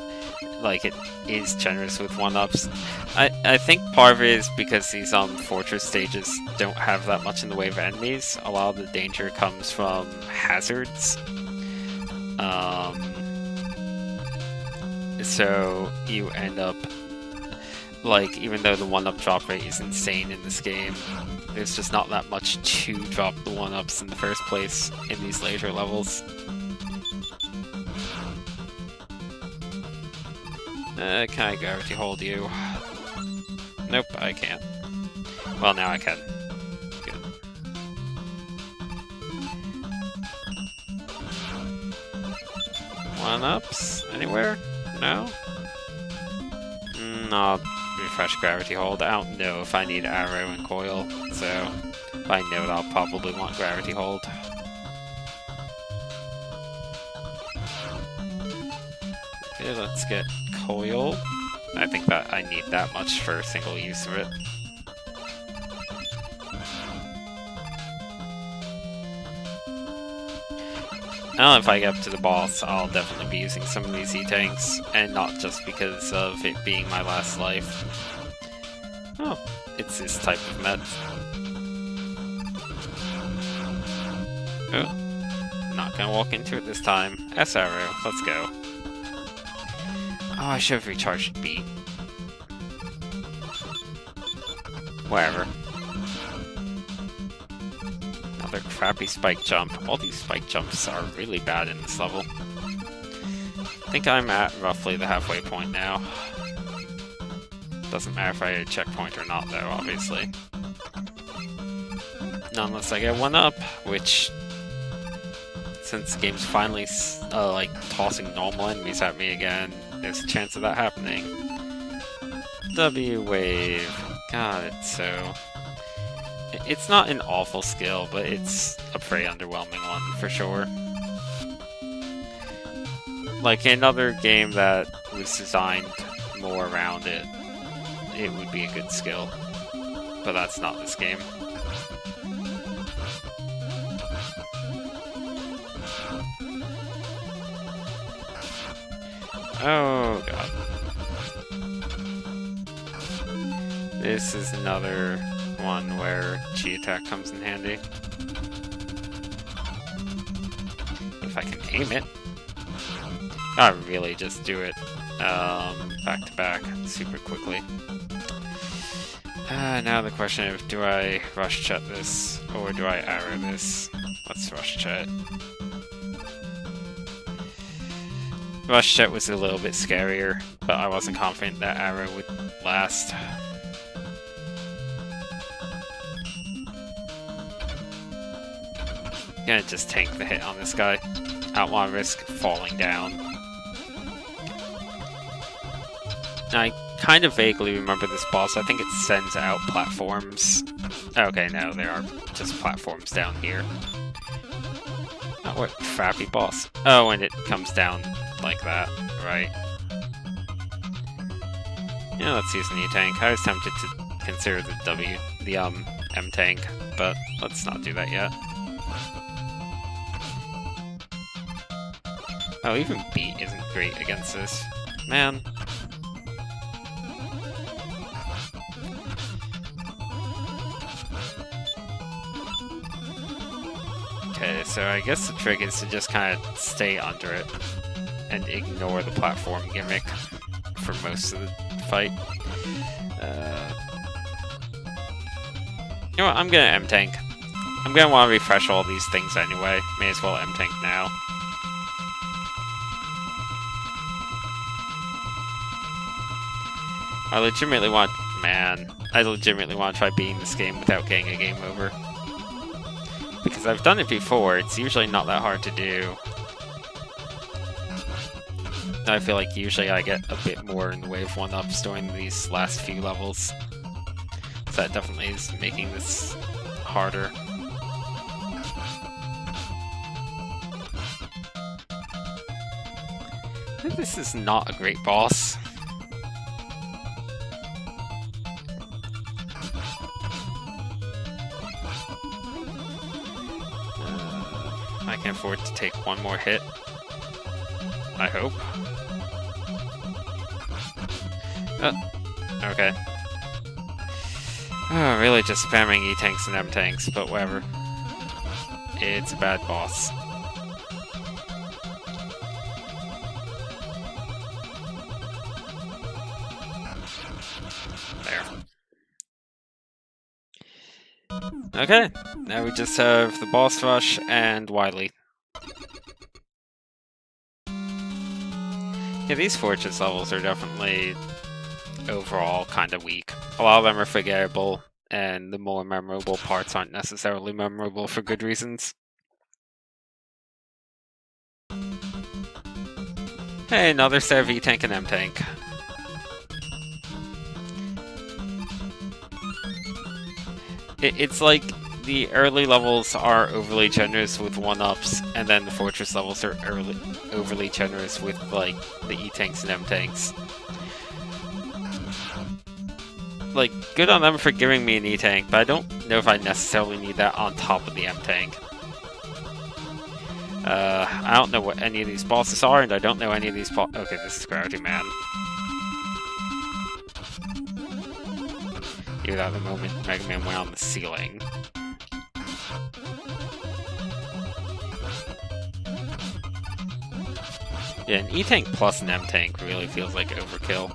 Like, it is generous with 1-ups. I think part of it is because these fortress stages don't have that much in the way of enemies. A lot of the danger comes from hazards. So you end up, like, even though the 1-up drop rate is insane in this game, there's just not that much to drop the 1-ups in the first place in these later levels. Can I gravity hold you? Nope, I can't. Well, now I can. Good. One-ups? Anywhere? No? I'll refresh gravity hold. I don't know if I need arrow and coil, so I know that I'll probably want Gravity Hold. Okay, let's get Coil. I think that I need that much for single use of it. Now if I get up to the boss, I'll definitely be using some of these E-Tanks, and not just because of it being my last life. Oh, it's this type of med. Oh, not gonna walk into it this time. S-Arrow, let's go. Oh, I should have recharged B. Whatever. Another crappy spike jump. All these spike jumps are really bad in this level. I think I'm at roughly the halfway point now. Doesn't matter if I hit a checkpoint or not, though, obviously. Not unless I get one up, which, since the game's finally like tossing normal enemies at me again, there's a chance of that happening. W wave. God, it's so... It's not an awful skill, but it's a pretty underwhelming one, for sure. Like, another game that was designed more around it, it would be a good skill. But that's not this game. Oh, God. This is another one where G-Attack comes in handy. If I can aim it. I really just do it back to back super quickly. Now the question of, do I rush chat this or do I arrow this? Let's rush chat. Rush chat was a little bit scarier, but I wasn't confident that arrow would last. Gonna just tank the hit on this guy. I don't want to risk falling down. I kind of vaguely remember this boss. I think it sends out platforms. Okay, no, there are just platforms down here. Oh, what crappy boss. Oh, and it comes down like that, right? Yeah, let's use an E-Tank. I was tempted to consider the M-Tank, but let's not do that yet. Oh, even B isn't great against this. Man. Okay, so I guess the trick is to just kind of stay under it and ignore the platform gimmick for most of the fight. You know what, I'm gonna M-Tank. I'm gonna want to refresh all these things anyway. May as well M-Tank now. I legitimately want to try beating this game without getting a game over. Because I've done it before, it's usually not that hard to do. I feel like usually I get a bit more in the way of 1-ups during these last few levels. So that definitely is making this harder. This is not a great boss. I can afford to take one more hit. I hope. Okay. Oh, really just spamming E-Tanks and M-Tanks, but whatever. It's a bad boss. There. Okay, now we just have the boss rush and Wily. Yeah, these Fortress levels are definitely overall kind of weak. A lot of them are forgettable, and the more memorable parts aren't necessarily memorable for good reasons. Hey, another set of E-Tank and M-Tank. It's like the early levels are overly generous with 1-ups, and then the fortress levels are overly generous with, like, the E-tanks and M-tanks. Like, good on them for giving me an E-tank, but I don't know if I necessarily need that on top of the M-tank. I don't know what any of these bosses are, and I don't know any of these okay, this is Gravity Man. Either that the moment Mega Man went on the ceiling. Yeah, an E-tank plus an M-tank really feels like overkill.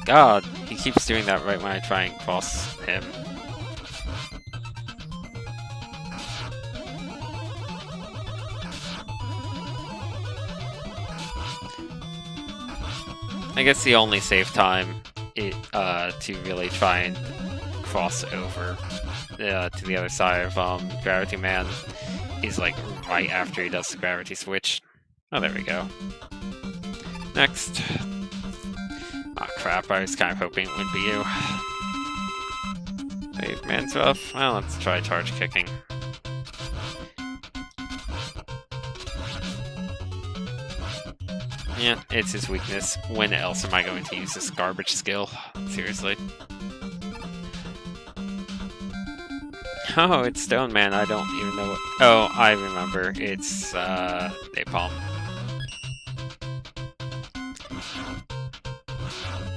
God, he keeps doing that right when I try and cross him. I guess the only safe time to really try and cross over to the other side of Gravity Man is like right after he does the gravity switch. Oh, there we go. Next. Ah, crap, I was kind of hoping it would be you. Save man's rough. Well, let's try charge kicking. Yeah, it's his weakness. When else am I going to use this garbage skill? Seriously. Oh, it's Stone Man. I don't even know what... Oh, I remember. It's, Napalm.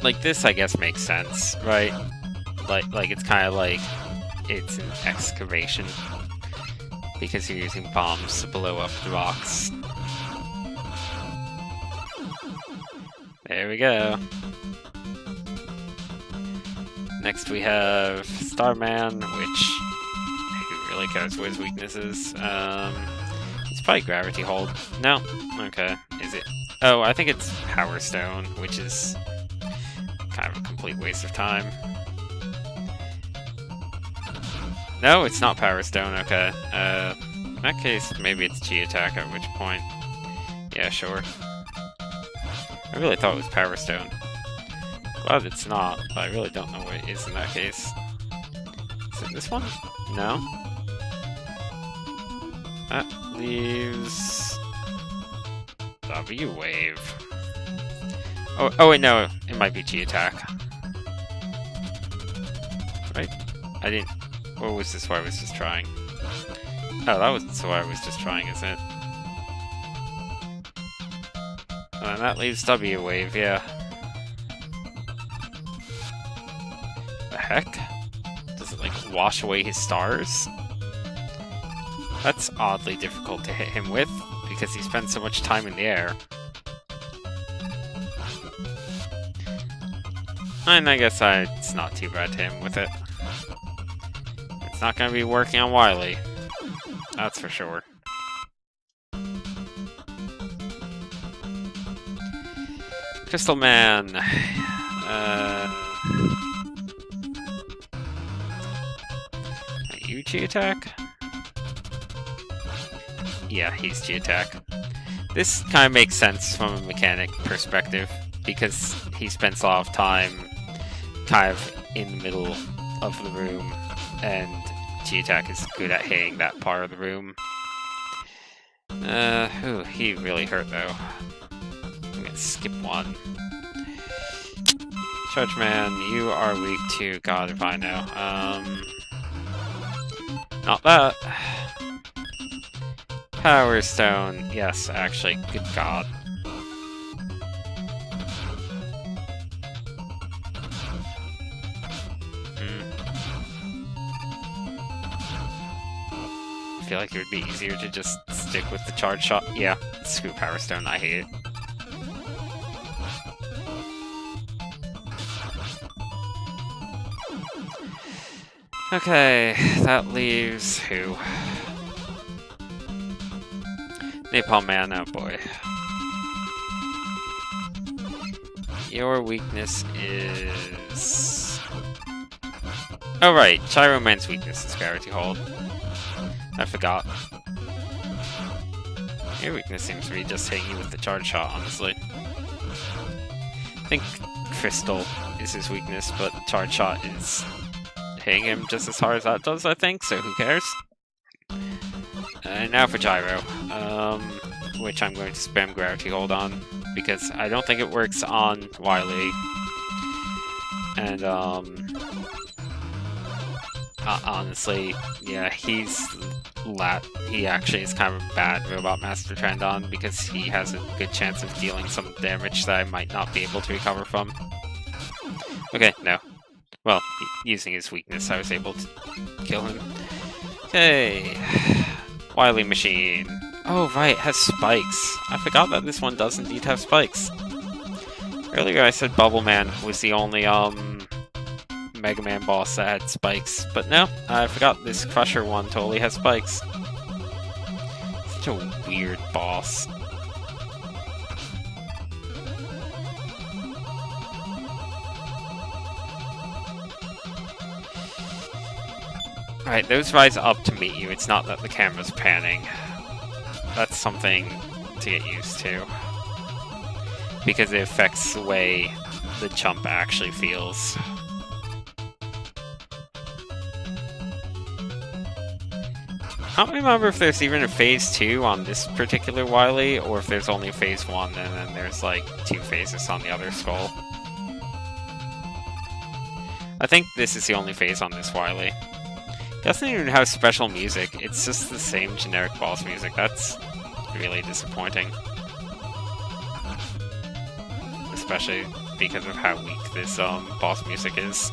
Like, this, I guess, makes sense, right? Like it's kind of like it's an excavation. Because you're using bombs to blow up the rocks. There we go. Next we have Starman, which... who really cares what his weakness is? It's probably Gravity Hold. No? Okay. Is it? Oh, I think it's Power Stone, which is kind of a complete waste of time. No, it's not Power Stone, okay. In that case, maybe it's Chi Attack, at which point... yeah, sure. I really thought it was Power Stone. Glad it's not, but I really don't know what it is in that case. Is it this one? No? That leaves... W-Wave. Oh wait, no, it might be Chi Attack. Right? I didn't... Or was this what I was just trying? Oh, that was what I was just trying, isn't it? And that leaves W-Wave, yeah. The heck? Does it, like, wash away his stars? That's oddly difficult to hit him with, because he spends so much time in the air. And I guess it's not too bad to hit him with it. It's not going to be working on Wily. That's for sure. Crystal Man. Are you Chi Attack? Yeah, he's Chi Attack. This kind of makes sense from a mechanic perspective, because he spends a lot of time kind of in the middle of the room, and Chi Attack is good at hitting that part of the room. Ooh, he really hurt though. I'm gonna skip one. Charge Man, you are weak to God if I know. Not that. Power Stone, yes, actually, good God. I feel like it would be easier to just stick with the charge shot. Yeah, screw Power Stone, I hate it. Okay, that leaves who? Napalm Man, oh boy. Your weakness is... oh right, Gyro Man's weakness is Gravity Hold. I forgot. Your weakness seems to be just hitting you with the charge shot, honestly. I think Crystal is his weakness, but Charge Shot is hitting him just as hard as that does, I think, so who cares? And now for Gyro, which I'm going to spam Gravity Hold on, because I don't think it works on Wily. And, honestly, yeah, he actually is kind of a bad Robot Master Trend on, because he has a good chance of dealing some damage that I might not be able to recover from. Okay, no. Well, using his weakness, I was able to kill him. Okay. Wily Machine. Oh, right, it has spikes. I forgot that this one does indeed have spikes. Earlier I said Bubble Man was the only, Mega Man boss that had spikes, but no, I forgot this Crusher one totally has spikes. Such a weird boss. Alright, those rise up to meet you, it's not that the camera's panning. That's something to get used to. Because it affects the way the jump actually feels. I don't remember if there's even a phase 2 on this particular Wily, or if there's only phase 1 and then there's like 2 phases on the other skull. I think this is the only phase on this Wily. It doesn't even have special music, it's just the same generic boss music. That's really disappointing. Especially because of how weak this boss music is.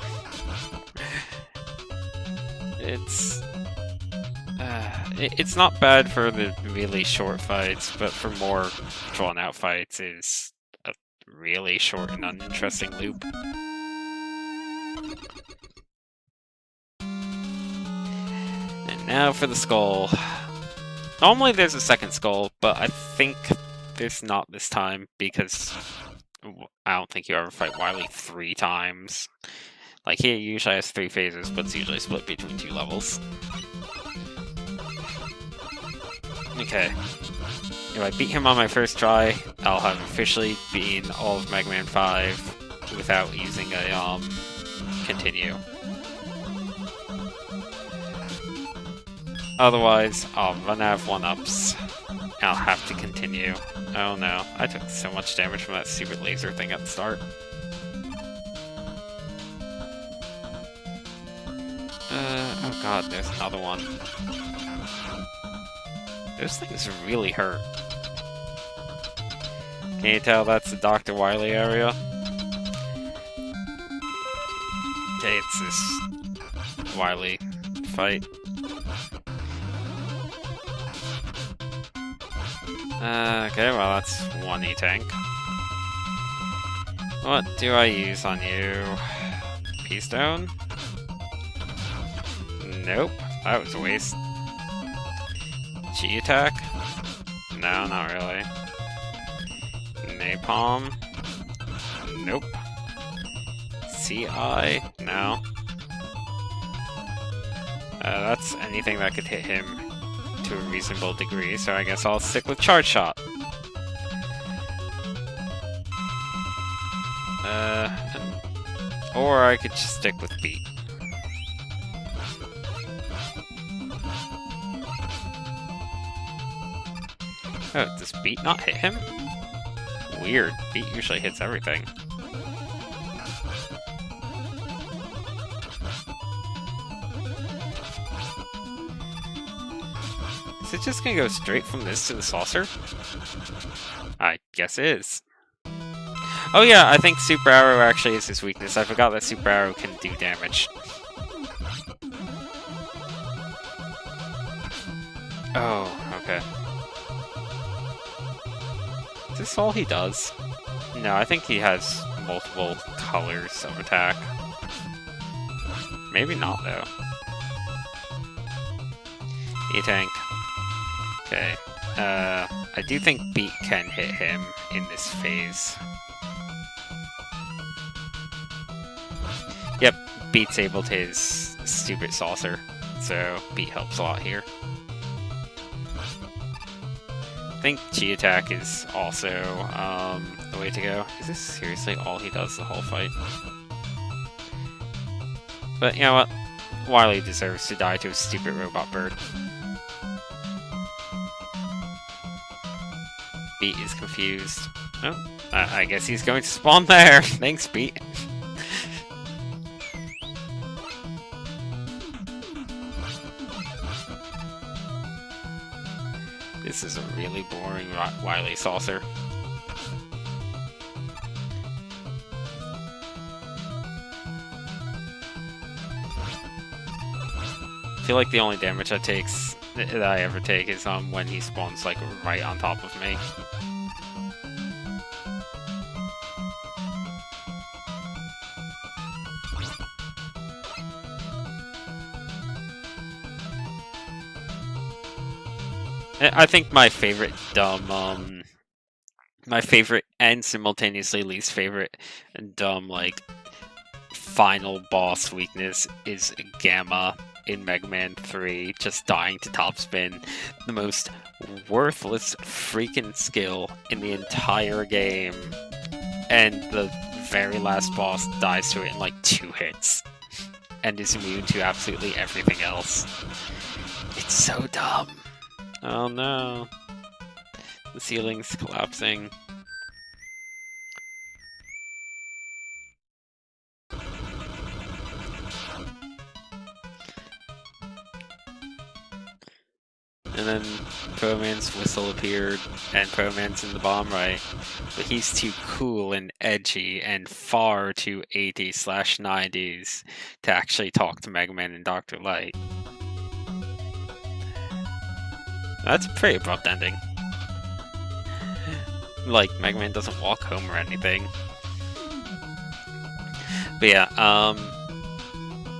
It's not bad for the really short fights, but for more drawn out fights is a really short and uninteresting loop. And now for the skull. Normally there's a second skull, but I think there's not this time because I don't think you ever fight Wily 3 times. Like, he usually has 3 phases, but it's usually split between 2 levels. Okay. If I beat him on my first try, I'll have officially beaten all of Mega Man 5 without using a, continue. Otherwise, I'll run out of 1-ups. I'll have to continue. Oh no, I took so much damage from that stupid laser thing at the start. Oh god, there's another one. Those things really hurt. Can you tell that's the Dr. Wily area? Okay, it's this Wily fight. Okay, well that's one E-Tank. What do I use on you? P-Stone? Nope, that was a waste. G-Attack? No, not really. Napalm? Nope. CI? No. That's anything that could hit him to a reasonable degree, so I guess I'll stick with Charge Shot. Or I could just stick with Beat. Oh, does Beat not hit him? Weird. Beat usually hits everything. Is it just gonna go straight from this to the saucer? I guess it is. Oh yeah, I think Super Arrow actually is his weakness. I forgot that Super Arrow can do damage. Oh, okay. Is this all he does? No, I think he has multiple colors of attack. Maybe not, though. E-Tank. Okay. I do think Beat can hit him in this phase. Yep, Beat's able to his stupid saucer, so Beat helps a lot here. think G-Attack is also the way to go. Is this seriously all he does the whole fight? But you know what? Wily deserves to die to a stupid robot bird. Beat is confused. Oh, I guess he's going to spawn there. Thanks, Beat. This is a really boring Wily Saucer. I feel like the only damage that I ever take is when he spawns like right on top of me. I think my favorite my favorite and simultaneously least favorite dumb like final boss weakness is Gamma in Mega Man 3, just dying to topspin, the most worthless freaking skill in the entire game, and the very last boss dies to it in like 2 hits, and is immune to absolutely everything else. It's so dumb. Oh no. The ceiling's collapsing. And then Pro-Man's whistle appeared, and Pro-Man's in the bomb right, but he's too cool and edgy and far too 80s/90s to actually talk to Mega Man and Dr. Light. That's a pretty abrupt ending. Like, Mega Man doesn't walk home or anything. But yeah,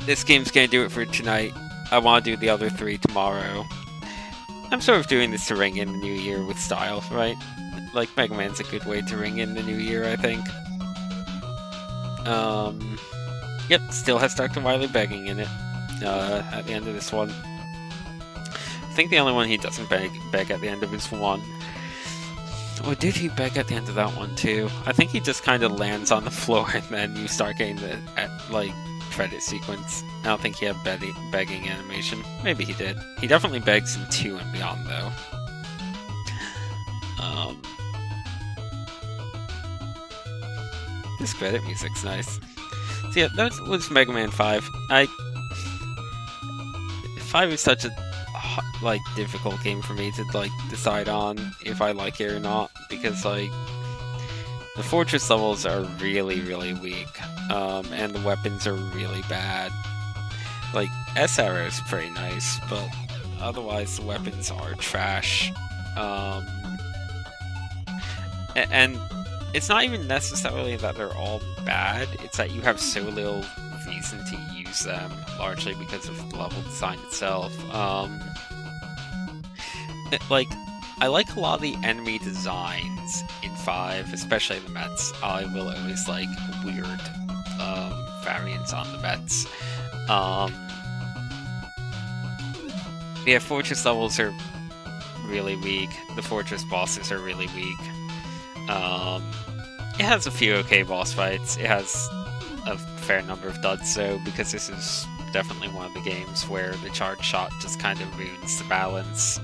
this game's gonna do it for tonight. I want to do the other 3 tomorrow. I'm sort of doing this to ring in the new year with style, right? Like, Mega Man's a good way to ring in the new year, I think. Yep, still has Dr. Wily begging in it at the end of this one. I think the only one he doesn't beg at the end of is 1. Or did he beg at the end of that one too? I think he just kind of lands on the floor and then you start getting the like credit sequence. I don't think he had begging animation. Maybe he did. He definitely begs in 2 and beyond though. This credit music's nice. So yeah, that was Mega Man 5. 5 is such a like difficult game for me to like decide on if I like it or not, because like the fortress levels are really weak, and the weapons are really bad. Like S-Arrow is pretty nice, but otherwise the weapons are trash. And it's not even necessarily that they're all bad, it's that you have so little reason to use them, largely because of the level design itself. Like, I like a lot of the enemy designs in 5, especially the Mets. I will always like weird variants on the Mets. Yeah, fortress levels are really weak. The fortress bosses are really weak. It has a few okay boss fights. It has a fair number of duds though, because this is definitely one of the games where the charge shot just kind of ruins the balance.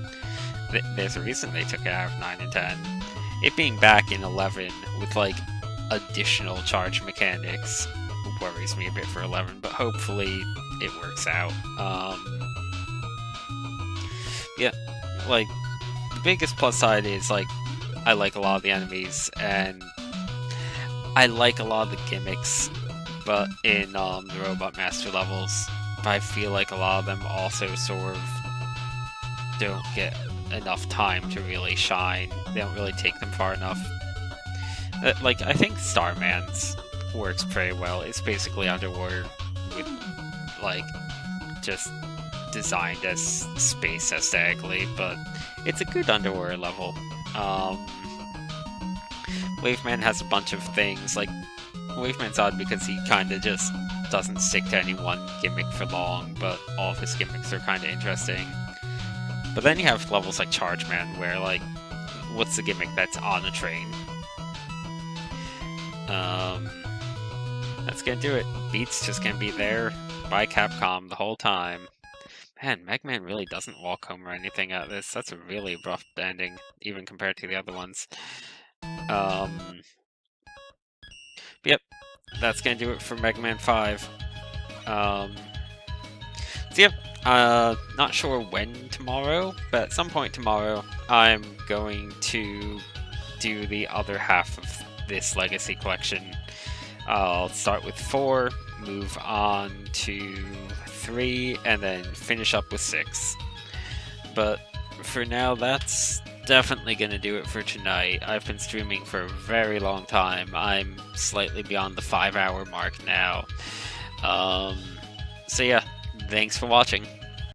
There's a reason they took it out of 9 and 10. It being back in 11 with like additional charge mechanics worries me a bit for 11, but hopefully it works out. Yeah, like the biggest plus side is like I like a lot of the enemies and I like a lot of the gimmicks, but in the Robot Master levels, I feel like a lot of them also sort of don't get enough time to really shine. They don't really take them far enough. Like, I think Starman's works pretty well. It's basically underwater with, like, just designed as space aesthetically, but it's a good underwater level. Waveman has a bunch of things, like, Waveman's odd because he kind of just doesn't stick to any one gimmick for long, but all of his gimmicks are kind of interesting. But then you have levels like Chargeman, where, like, what's the gimmick that's on a train? That's gonna do it. Beat's just gonna be there by Capcom the whole time. Man, Mega Man really doesn't walk home or anything out of this. That's a really rough ending, even compared to the other ones. But yep, that's gonna do it for Mega Man 5. So yep, not sure when tomorrow, but at some point tomorrow, I'm going to do the other half of this Legacy Collection. I'll start with 4, move on to 3, and then finish up with 6. But for now, that's definitely going to do it for tonight. I've been streaming for a very long time. I'm slightly beyond the 5-hour mark now. So yeah, thanks for watching.